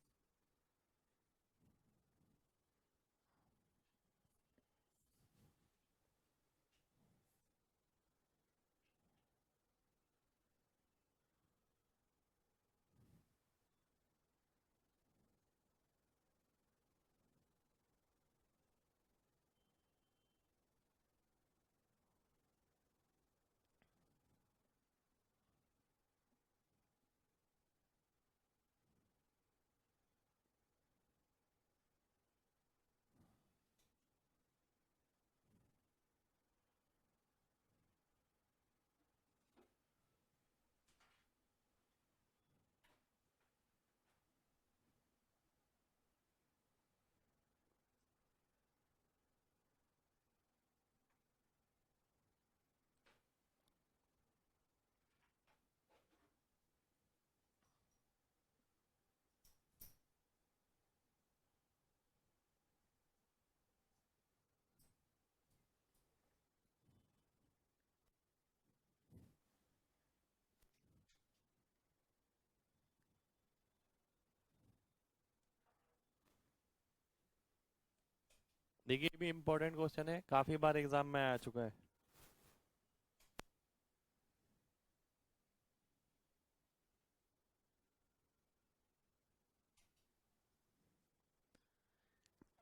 देखिए ये भी इम्पोर्टेंट क्वेश्चन है, काफी बार एग्जाम में आ चुका है।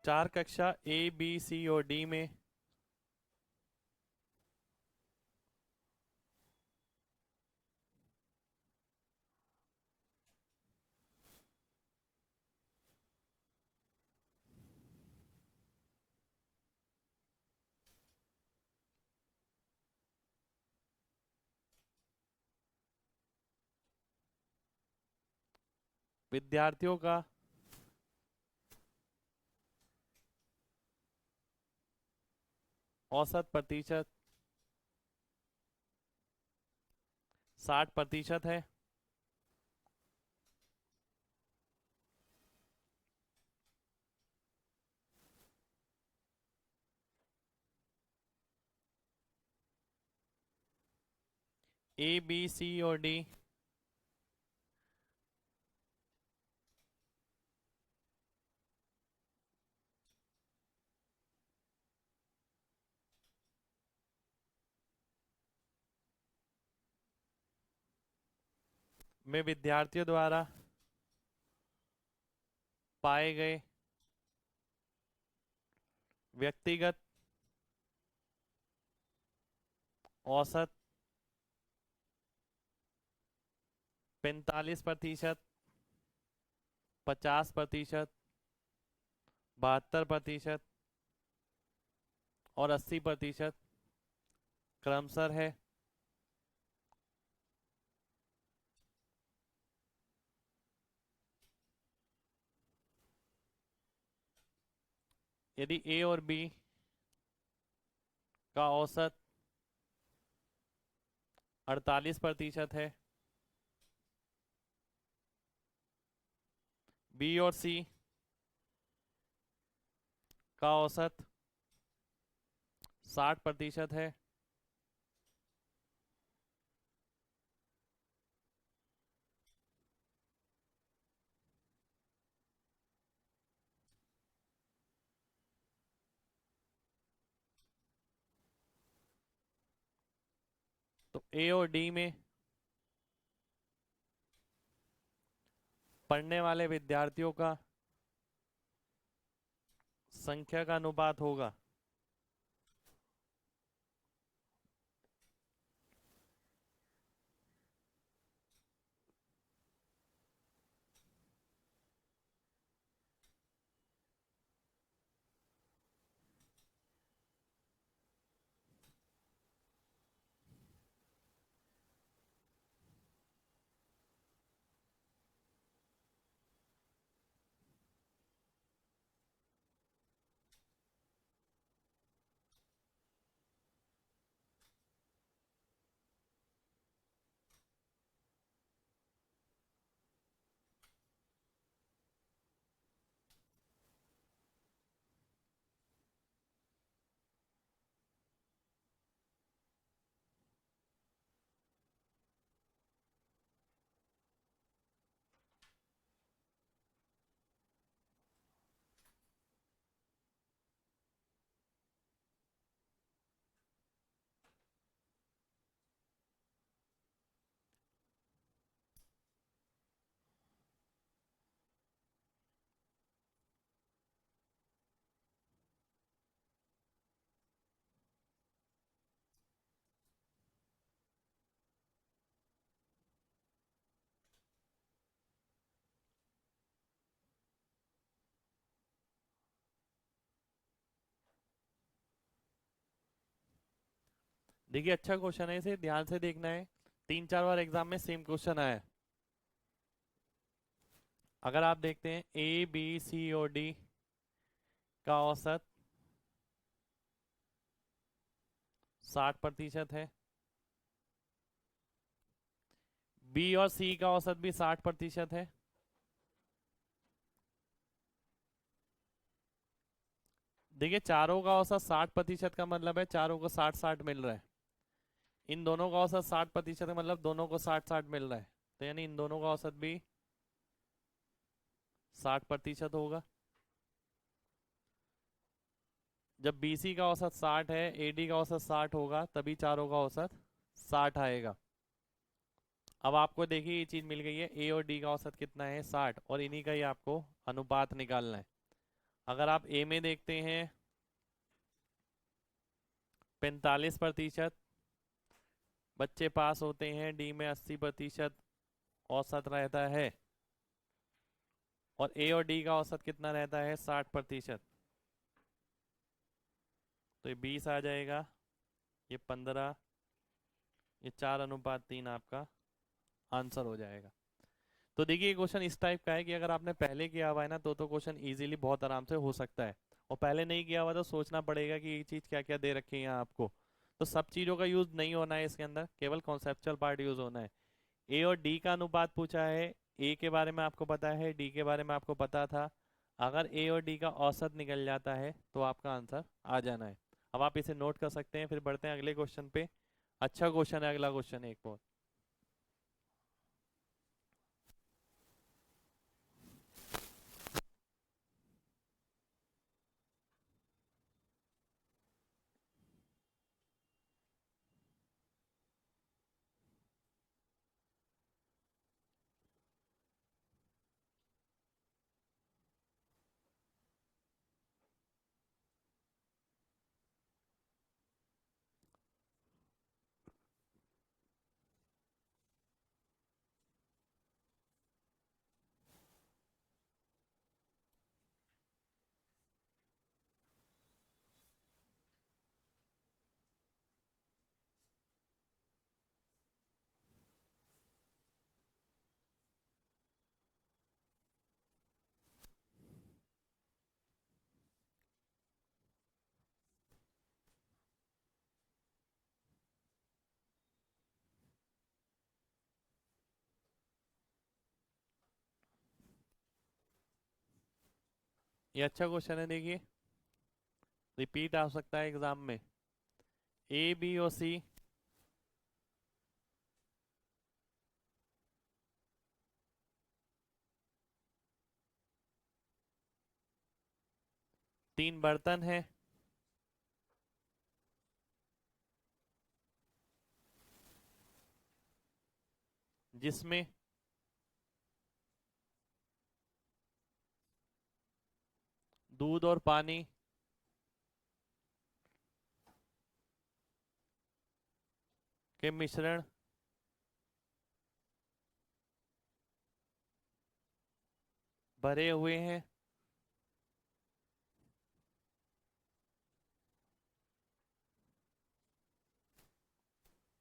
चार कक्षा A B C और D में विद्यार्थियों का औसत प्रतिशत 60% है। A B C और D में विद्यार्थियों द्वारा पाए गए व्यक्तिगत औसत 45%, 50%, 72% और 80% क्रमशः है। यदि A और B का औसत 48% है, B और C का औसत 60% है, तो A और D में पढ़ने वाले विद्यार्थियों का संख्या का अनुपात होगा देखिए अच्छा क्वेश्चन है, इसे ध्यान से देखना है। 3-4 बार एग्जाम में सेम क्वेश्चन आया है। अगर आप देखते हैं A B C और D का औसत 60% है, B और C का औसत भी 60% है। देखिए चारों का औसत 60% का मतलब है चारों को 60-60 मिल रहा है। इन दोनों का औसत 60% है, मतलब दोनों को 60-60 मिल रहा है, तो यानी इन दोनों का औसत भी 60% होगा। जब BC का औसत 60 है, AD का औसत 60 होगा, तभी चारों का औसत 60 आएगा। अब आपको देखिए ये चीज मिल गई है, A और D का औसत कितना है 60, और इन्हीं का ही आपको अनुपात निकालना है। अगर आप A में देखते हैं 45% बच्चे पास होते हैं, D में 80% औसत रहता है, और A और D का औसत कितना रहता है 60%। तो ये 20 आ जाएगा, ये 15, ये 4:3 आपका आंसर हो जाएगा। तो देखिए क्वेश्चन इस टाइप का है कि अगर आपने पहले किया हुआ है ना तो क्वेश्चन इजीली बहुत आराम से हो सकता है, और पहले नहीं किया हुआ तो सोचना पड़ेगा कि ये चीज़ क्या क्या दे रखी है यहाँ आपको। तो सब चीज़ों का यूज़ नहीं होना है इसके अंदर, केवल कॉन्सेप्चुअल पार्ट यूज़ होना है। ए और डी का अनुपात पूछा है, ए के बारे में आपको पता है, डी के बारे में आपको पता था। अगर ए और डी का औसत निकल जाता है तो आपका आंसर आ जाना है। अब आप इसे नोट कर सकते हैं, फिर बढ़ते हैं अगले क्वेश्चन पे। अच्छा क्वेश्चन है अगला क्वेश्चन, एक और। ये अच्छा क्वेश्चन है, देखिए रिपीट आ सकता है एग्जाम में। ए बी और सी तीन बर्तन हैं, जिसमें दूध और पानी के मिश्रण भरे हुए हैं।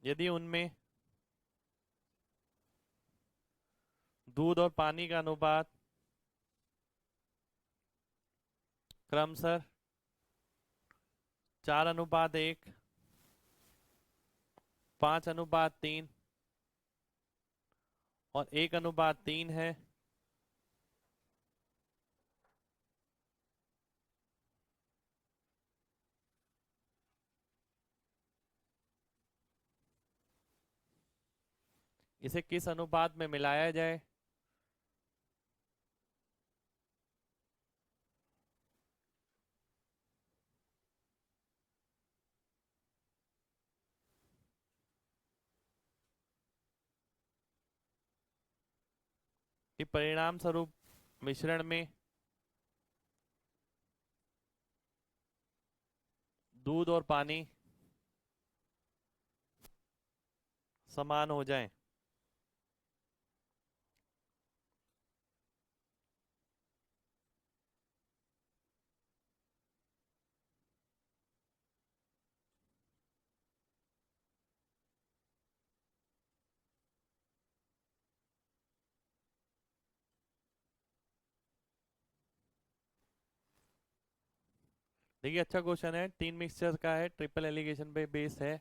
यदि उनमें दूध और पानी का अनुपात क्रमशः 4:1, 5:3 और 1:3 है, इसे किस अनुपात में मिलाया जाए? कि परिणाम स्वरूप मिश्रण में दूध और पानी समान हो जाएं। देखिए अच्छा क्वेश्चन है, तीन मिक्सचर का है, ट्रिपल एलिगेशन पे बेस है।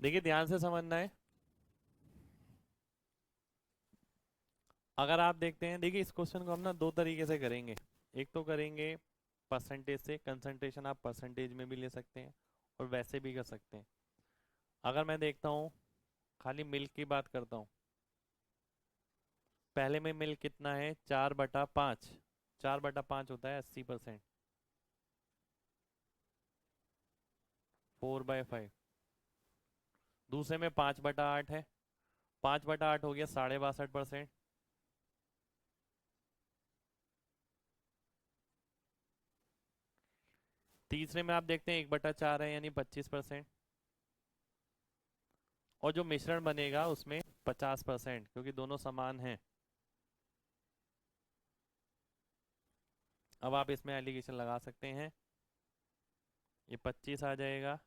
देखिए ध्यान से समझना है। अगर आप देखते हैं, देखिए इस क्वेश्चन को हम ना दो तरीके से करेंगे। एक तो करेंगे परसेंटेज से, कंसंट्रेशन आप परसेंटेज में भी ले सकते हैं और वैसे भी कर सकते हैं। अगर मैं देखता हूँ, खाली मिल्क की बात करता हूँ, पहले में मिल्क कितना है, 4/5। 4/5 होता है 80%। 4/5। दूसरे में 5/8 है। 5/8 हो गया 62.5%। तीसरे में आप देखते हैं 1/4 है, यानी 25%। और जो मिश्रण बनेगा उसमें 50%, क्योंकि दोनों समान हैं। अब आप इसमें एलिगेशन लगा सकते हैं। ये 25 आ जाएगा,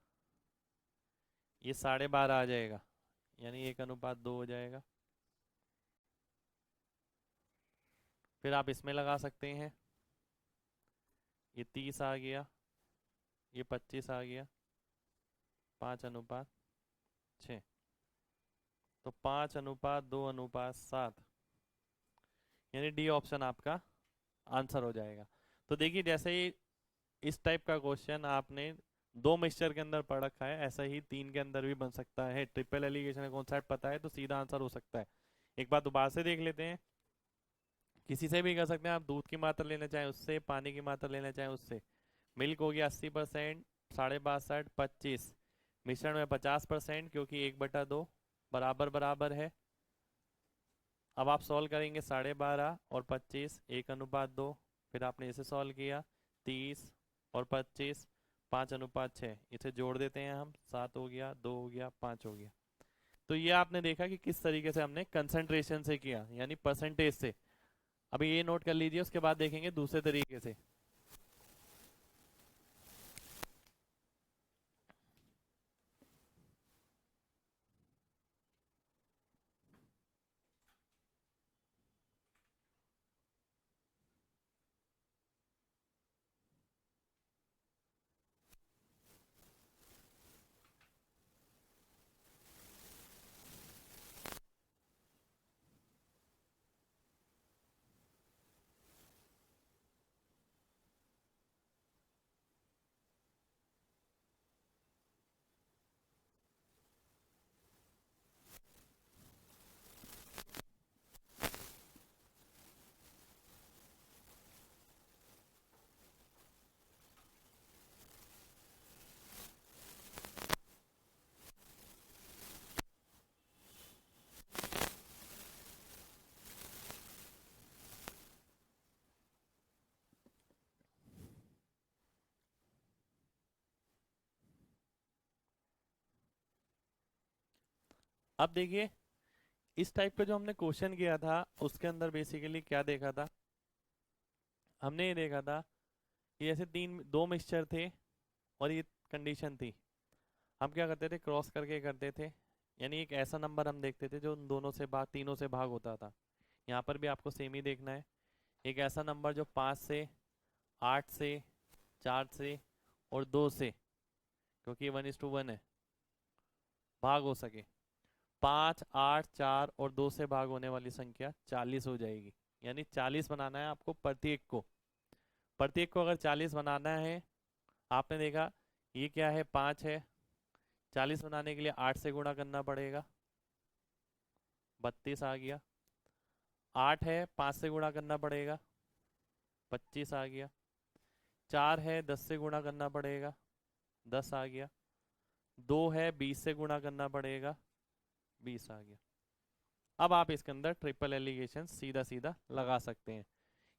ये 12.5 आ जाएगा, यानी 1:2 हो जाएगा। फिर आप इसमें लगा सकते हैं, ये 30 आ गया, ये 25 आ गया, 5:6। तो 5:2:7, यानी डी ऑप्शन आपका आंसर हो जाएगा। तो देखिए जैसे ही इस टाइप का क्वेश्चन आपने दो मिक्सचर के अंदर पढ़ रखा है, ऐसा ही तीन के अंदर भी बन सकता है। ट्रिपल एलिगेशन का कॉन्सेप्ट पता है तो सीधा आंसर हो सकता है। एक बार दोबारा से देख लेते हैं। किसी से भी कर सकते हैं आप, दूध की मात्रा लेना चाहें उससे, पानी की मात्रा लेना चाहें उससे। मिल्क हो गया 80%, 62.5, 25। मिश्रण में 50%, क्योंकि 1/2 बराबर बराबर है। अब आप सॉल्व करेंगे 12.5 और 25, 1:2। फिर आपने इसे सॉल्व किया, 30 और 25, 5:6। इसे जोड़ देते हैं हम, 7 हो गया, 2 हो गया, 5 हो गया। तो ये आपने देखा कि किस तरीके से हमने कंसंट्रेशन से किया, यानी परसेंटेज से। अभी ये नोट कर लीजिए, उसके बाद देखेंगे दूसरे तरीके से। अब देखिए इस टाइप का जो हमने क्वेश्चन किया था, उसके अंदर बेसिकली क्या देखा था, हमने ये देखा था कि जैसे दो मिक्सचर थे और ये कंडीशन थी। हम क्या करते थे, क्रॉस करके करते थे। यानी एक ऐसा नंबर हम देखते थे जो उन दोनों से भाग, तीनों से भाग होता था। यहाँ पर भी आपको सेम ही देखना है। एक ऐसा नंबर जो 5 से, 8 से, 4 से और 2 से, क्योंकि 1:1 है, भाग हो सके। 5, 8, 4 और 2 से भाग होने वाली संख्या 40 हो जाएगी। यानी 40 बनाना है आपको प्रत्येक को। प्रत्येक को अगर 40 बनाना है, आपने देखा ये क्या है, 5 है। 40 बनाने के लिए 8 से गुणा करना पड़ेगा, 32 आ गया। 8 है, 5 से गुणा करना पड़ेगा, 25 आ गया। 4 है, 10 से गुणा करना पड़ेगा, 10 आ गया। 2 है, 20 से गुणा करना पड़ेगा, 20 आ गया। अब आप इसके अंदर ट्रिपल एलिगेशन सीधा सीधा लगा सकते हैं।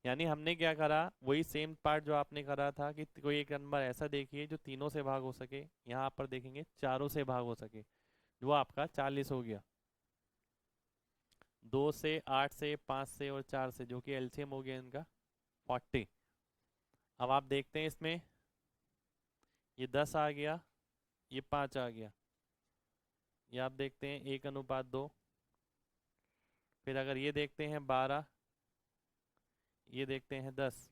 यानी हमने क्या करा, वही सेम पार्ट जो आपने करा था कि कोई एक नंबर ऐसा देखिए जो तीनों से भाग हो सके। यहाँ पर देखेंगे चारों से भाग हो सके, वो आपका 40 हो गया। 2 से, 8 से, 5 से और 4 से, जो कि एलसीएम हो गया इनका 40। अब आप देखते हैं इसमें, ये 10 आ गया, ये 5 आ गया। ये आप देखते हैं 1:2। फिर अगर ये देखते हैं 12, ये देखते हैं 10,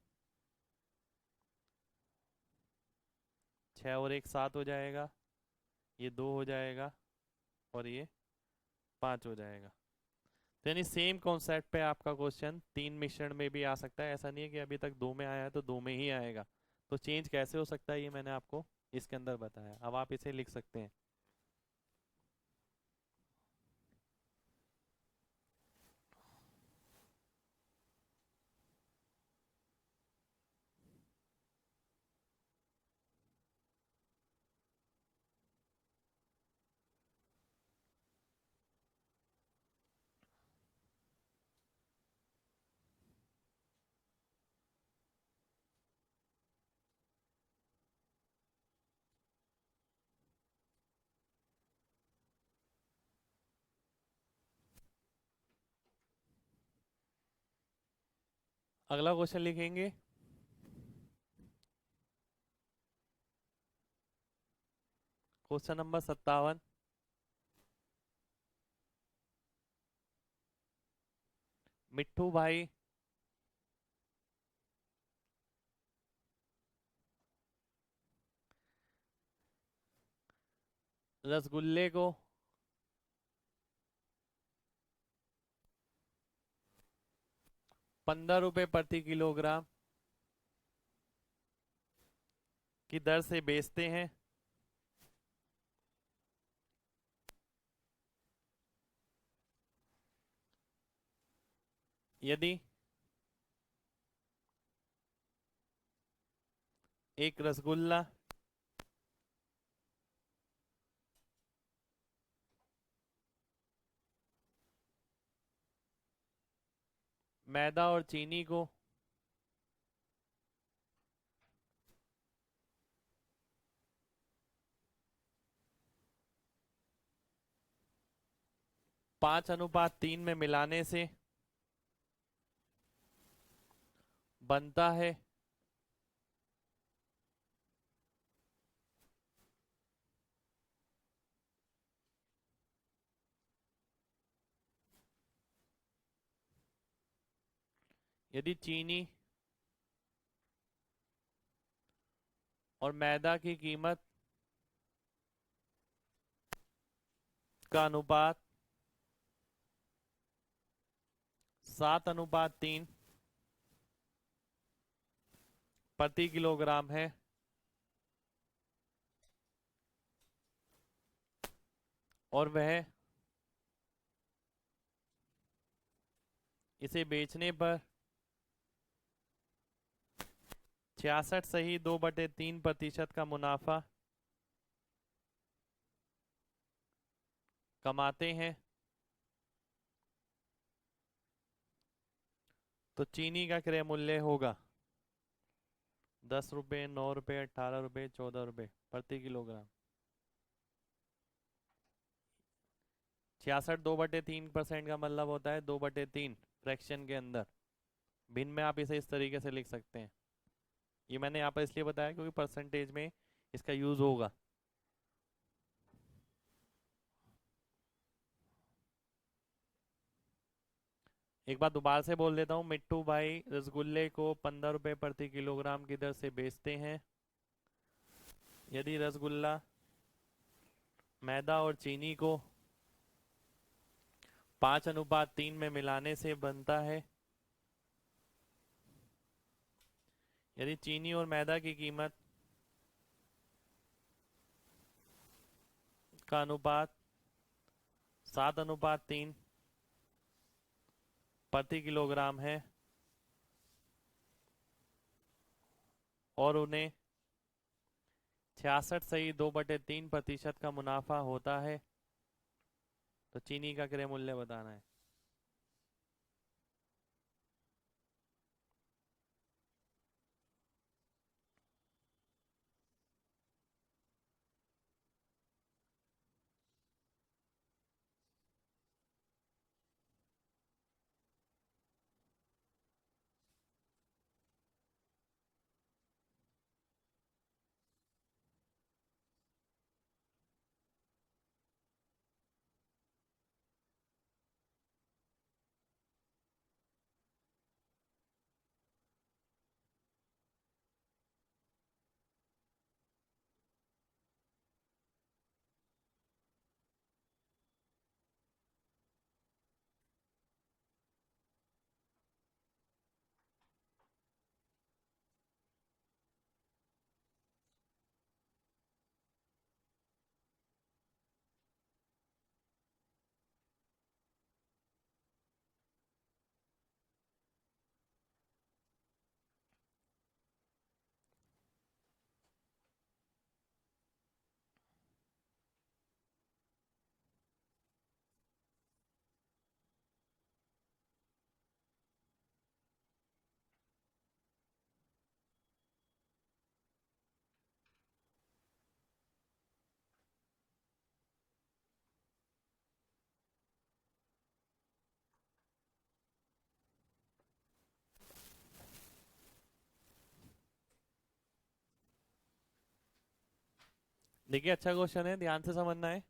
6 और 1 7 हो जाएगा, ये 2 हो जाएगा, और ये 5 हो जाएगा। तो यानी सेम कॉन्सेप्ट पे आपका क्वेश्चन 3 मिश्रण में भी आ सकता है। ऐसा नहीं है कि अभी तक 2 में आया है तो 2 में ही आएगा। तो चेंज कैसे हो सकता है ये मैंने आपको इसके अंदर बताया। अब आप इसे लिख सकते हैं। अगला क्वेश्चन लिखेंगे। Question number 57। मिट्ठू भाई रसगुल्ले को 15 रुपए प्रति किलोग्राम की दर से बेचते हैं। यदि एक रसगुल्ला मैदा और चीनी को 5:3 में मिलाने से बनता है। यदि चीनी और मैदा की कीमत का अनुपात 7:3 प्रति किलोग्राम है और वह इसे बेचने पर 66.2/3% का मुनाफा कमाते हैं, तो चीनी का क्रय मूल्य होगा 10 रुपये, 9 रुपये, 18 रुपये, 14 रुपये प्रति किलोग्राम। 66.2/3% का मतलब होता है 2/3 फ्रैक्शन के अंदर। भिन्न में आप इसे इस तरीके से लिख सकते हैं। ये मैंने यहाँ पर इसलिए बताया क्योंकि परसेंटेज में इसका यूज होगा। एक बार दोबारा से बोल देता हूँ। मिट्टू भाई रसगुल्ले को 15 रुपये प्रति किलोग्राम की दर से बेचते हैं। यदि रसगुल्ला मैदा और चीनी को 5:3 में मिलाने से बनता है। यदि चीनी और मैदा की कीमत का अनुपात 7:3 प्रति किलोग्राम है और उन्हें 66.2/3% का मुनाफा होता है, तो चीनी का क्रय मूल्य बताना है। देखिए अच्छा क्वेश्चन है, ध्यान से समझना है।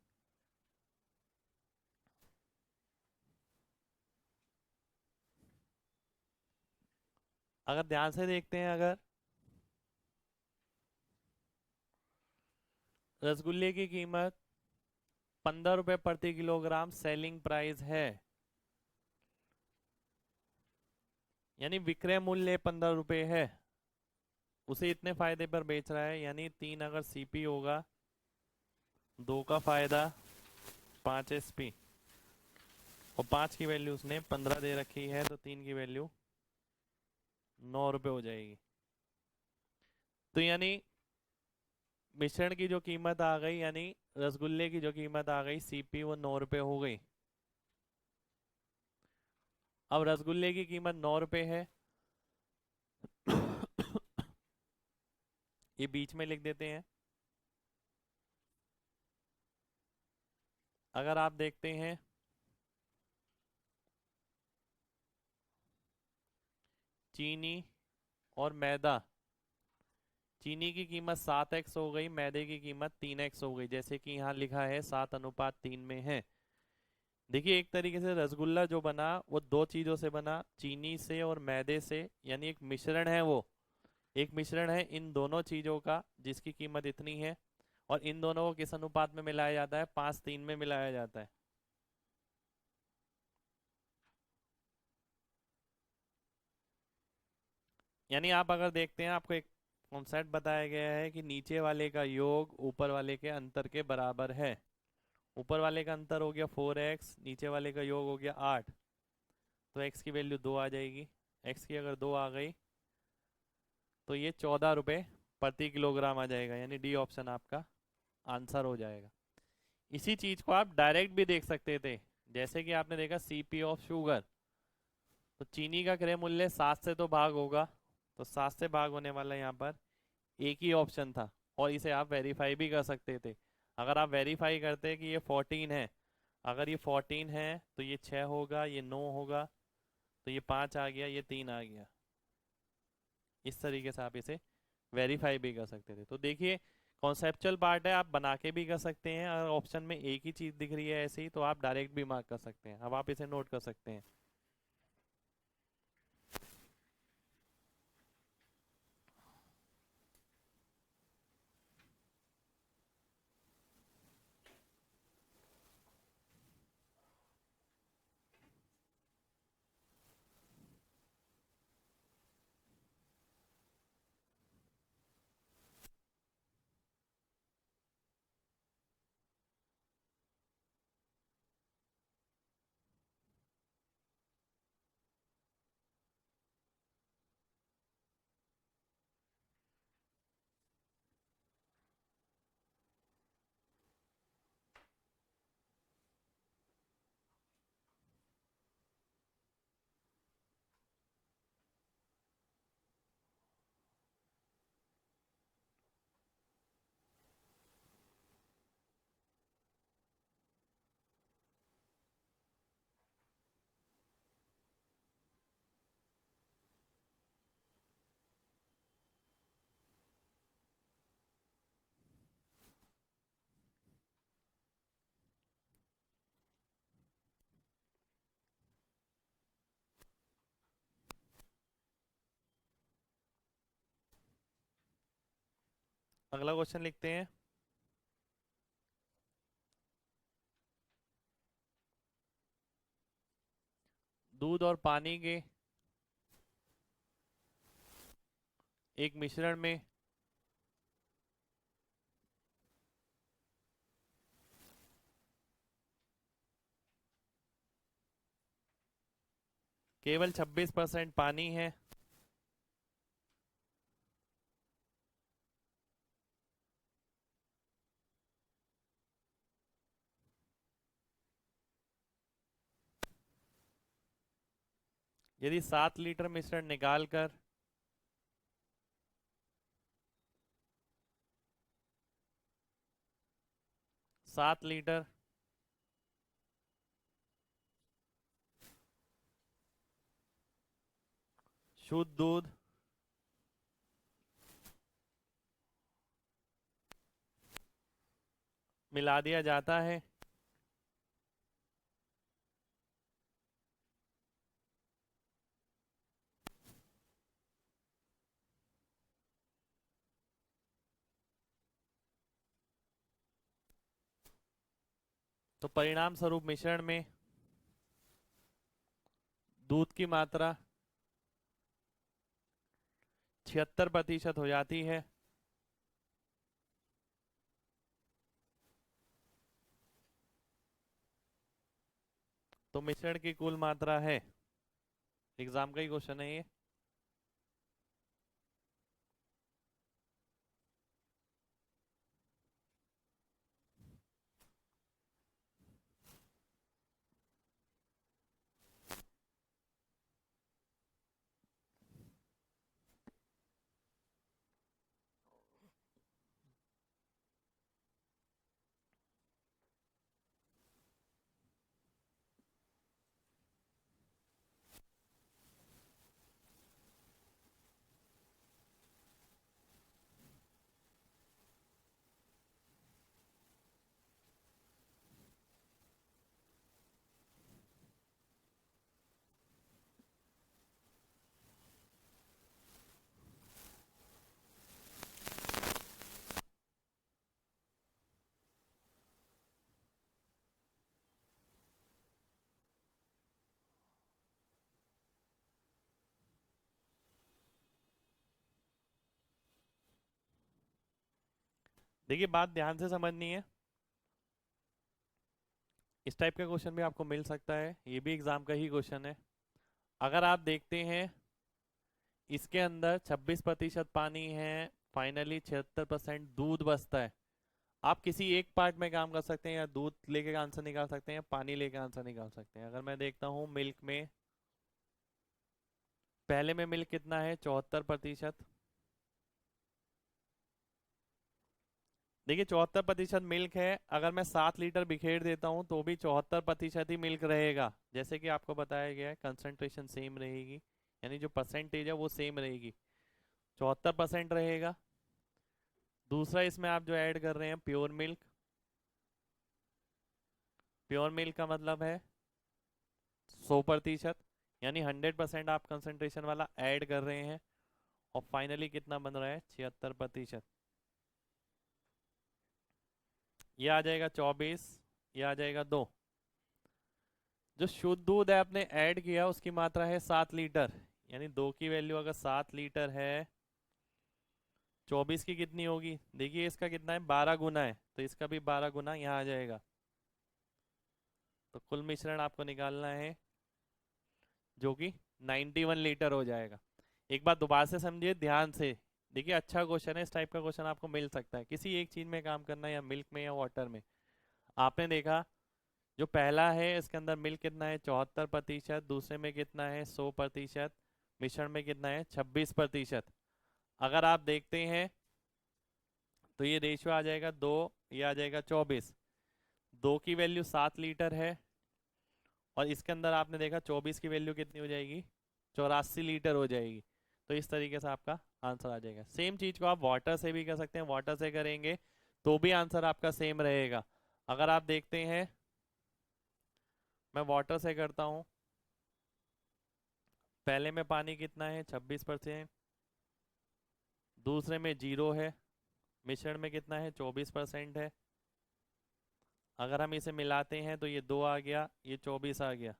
अगर ध्यान से देखते हैं, अगर रसगुल्ले की कीमत 15 रुपए प्रति किलोग्राम सेलिंग प्राइस है, यानी विक्रय मूल्य 15 रुपए है, उसे इतने फायदे पर बेच रहा है, यानी 3 अगर सीपी होगा, 2 का फायदा, 5 एसपी, और 5 की वैल्यू उसने 15 दे रखी है, तो 3 की वैल्यू 9 रुपए हो जाएगी। तो यानी मिश्रण की जो कीमत आ गई, यानी रसगुल्ले की जो कीमत आ गई सीपी, वो 9 रुपए हो गई। अब रसगुल्ले की कीमत 9 रुपए है। ये बीच में लिख देते हैं। अगर आप देखते हैं चीनी और मैदा, चीनी की कीमत 7x हो गई, मैदे की कीमत 3x हो गई, जैसे कि यहाँ लिखा है 7:3 में है। देखिए एक तरीके से रसगुल्ला जो बना वो दो चीजों से बना, चीनी से और मैदे से, यानी एक मिश्रण है वो, एक मिश्रण है इन दोनों चीजों का, जिसकी कीमत इतनी है। और इन दोनों को किस अनुपात में मिलाया जाता है? 5:3 में मिलाया जाता है। यानी आप अगर देखते हैं, आपको एक कॉन्सेप्ट बताया गया है कि नीचे वाले का योग ऊपर वाले के अंतर के बराबर है। ऊपर वाले का अंतर हो गया 4x, नीचे वाले का योग हो गया 8, तो x की वैल्यू 2 आ जाएगी। x की अगर 2 आ गई तो ये 14 रुपए प्रति किलोग्राम आ जाएगा, यानी डी ऑप्शन आपका आंसर हो जाएगा। इसी चीज को आप डायरेक्ट भी देख सकते थे, जैसे कि आपने देखा सीपी ऑफ शुगर, तो चीनी का क्रय मूल्य 7 से तो भाग होगा, तो 7 से भाग होने वाला यहाँ पर एक ही ऑप्शन था, और इसे आप वेरीफाई भी कर सकते थे। अगर आप वेरीफाई करते कि ये 14 है, अगर ये 14 है तो ये 6 होगा, ये 9 होगा, तो ये 5 आ गया, ये 3 आ गया। इस तरीके से आप इसे वेरीफाई भी कर सकते थे। तो देखिए कॉन्सेप्चुअल पार्ट है, आप बना के भी कर सकते हैं, अगर ऑप्शन में एक ही चीज़ दिख रही है ऐसे ही, तो आप डायरेक्ट भी मार्क कर सकते हैं। अब आप इसे नोट कर सकते हैं। अगला क्वेश्चन लिखते हैं। दूध और पानी के एक मिश्रण में केवल 26% पानी है, यदि 7 लीटर मिश्रण निकाल कर 7 लीटर शुद्ध दूध मिला दिया जाता है। तो परिणाम स्वरूप मिश्रण में दूध की मात्रा 76% हो जाती है। तो मिश्रण की कुल मात्रा है, एग्जाम का ही क्वेश्चन है ये। देखिए बात ध्यान से समझनी है। इस टाइप का क्वेश्चन भी आपको मिल सकता है, ये भी एग्जाम का ही क्वेश्चन है। अगर आप देखते हैं इसके अंदर 26% पानी है, फाइनली 76% दूध बचता है। आप किसी एक पार्ट में काम कर सकते हैं, या दूध लेके आंसर निकाल सकते हैं या पानी लेके आंसर निकाल सकते हैं। अगर मैं देखता हूँ मिल्क में, पहले में मिल्क कितना है 74%। देखिए 74% मिल्क है, अगर मैं 7 लीटर बिखेर देता हूँ तो भी 74% ही मिल्क रहेगा। जैसे कि आपको बताया गया है कंसंट्रेशन सेम रहेगी, यानी जो परसेंटेज है वो सेम रहेगी, 74% रहेगा। दूसरा इसमें आप जो ऐड कर रहे हैं प्योर मिल्क, प्योर मिल्क का मतलब है 100%, यानी 100% आप कंसंट्रेशन वाला ऐड कर रहे हैं। और फाइनली कितना बन रहा है 76%। ये आ जाएगा 24, ये आ जाएगा 2। जो शुद्ध दूध है आपने ऐड किया उसकी मात्रा है 7 लीटर, यानी 2 की वैल्यू अगर 7 लीटर है, 24 की कितनी होगी, देखिए इसका कितना है 12 गुना है, तो इसका भी 12 गुना यहाँ आ जाएगा। तो कुल मिश्रण आपको निकालना है जो कि 91 लीटर हो जाएगा। एक बात दोबारा से समझिए ध्यान से। देखिए अच्छा क्वेश्चन है, इस टाइप का क्वेश्चन आपको मिल सकता है किसी एक चीज में काम करना है, या मिल्क में या वाटर में। आपने देखा जो पहला है इसके अंदर मिल्क कितना है 74%, दूसरे में कितना है 100%, मिश्रण में कितना है 26%। अगर आप देखते हैं तो ये रेशियो आ जाएगा 2, ये आ जाएगा 24। 2 की वैल्यू 7 लीटर है, और इसके अंदर आपने देखा 24 की वैल्यू कितनी हो जाएगी 84 लीटर हो जाएगी। तो इस तरीके से आपका आंसर आ जाएगा। सेम चीज को आप वाटर से भी कर सकते हैं, वाटर से करेंगे तो भी आंसर आपका सेम रहेगा। अगर आप देखते हैं मैं वाटर से करता हूँ, पहले में पानी कितना है 26%, दूसरे में 0 है, मिश्रण में कितना है 24% है। अगर हम इसे मिलाते हैं तो ये 2 आ गया, ये 24 आ गया।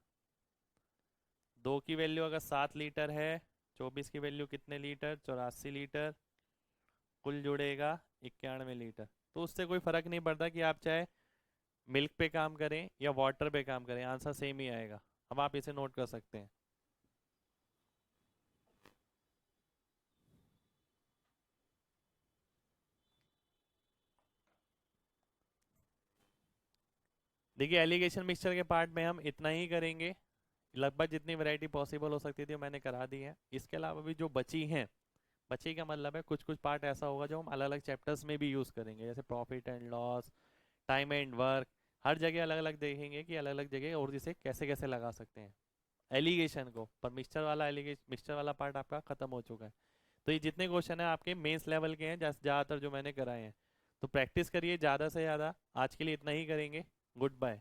2 की वैल्यू अगर 7 लीटर है, 24 की वैल्यू कितने लीटर 84 लीटर, कुल जुड़ेगा 91 लीटर। तो उससे कोई फर्क नहीं पड़ता कि आप चाहे मिल्क पे काम करें या वाटर पे काम करें, आंसर सेम ही आएगा। अब आप इसे नोट कर सकते हैं। देखिए एलिगेशन मिक्सचर के पार्ट में हम इतना ही करेंगे, लगभग जितनी वैरायटी पॉसिबल हो सकती थी मैंने करा दी है। इसके अलावा भी जो बची हैं, बची का मतलब है कुछ कुछ पार्ट ऐसा होगा जो हम अलग अलग चैप्टर्स में भी यूज़ करेंगे, जैसे profit and loss, time and work. हर जगह अलग अलग देखेंगे कि अलग अलग जगह और जिसे कैसे कैसे लगा सकते हैं एलिगेशन को। पर मिक्सचर वाला एलिगेशन, मिक्सचर वाला पार्ट आपका खत्म हो चुका है। तो ये जितने क्वेश्चन है आपके मेंस लेवल के हैं ज़्यादातर जो मैंने कराए हैं। तो प्रैक्टिस करिए ज़्यादा से ज़्यादा। आज के लिए इतना ही करेंगे। Good bye.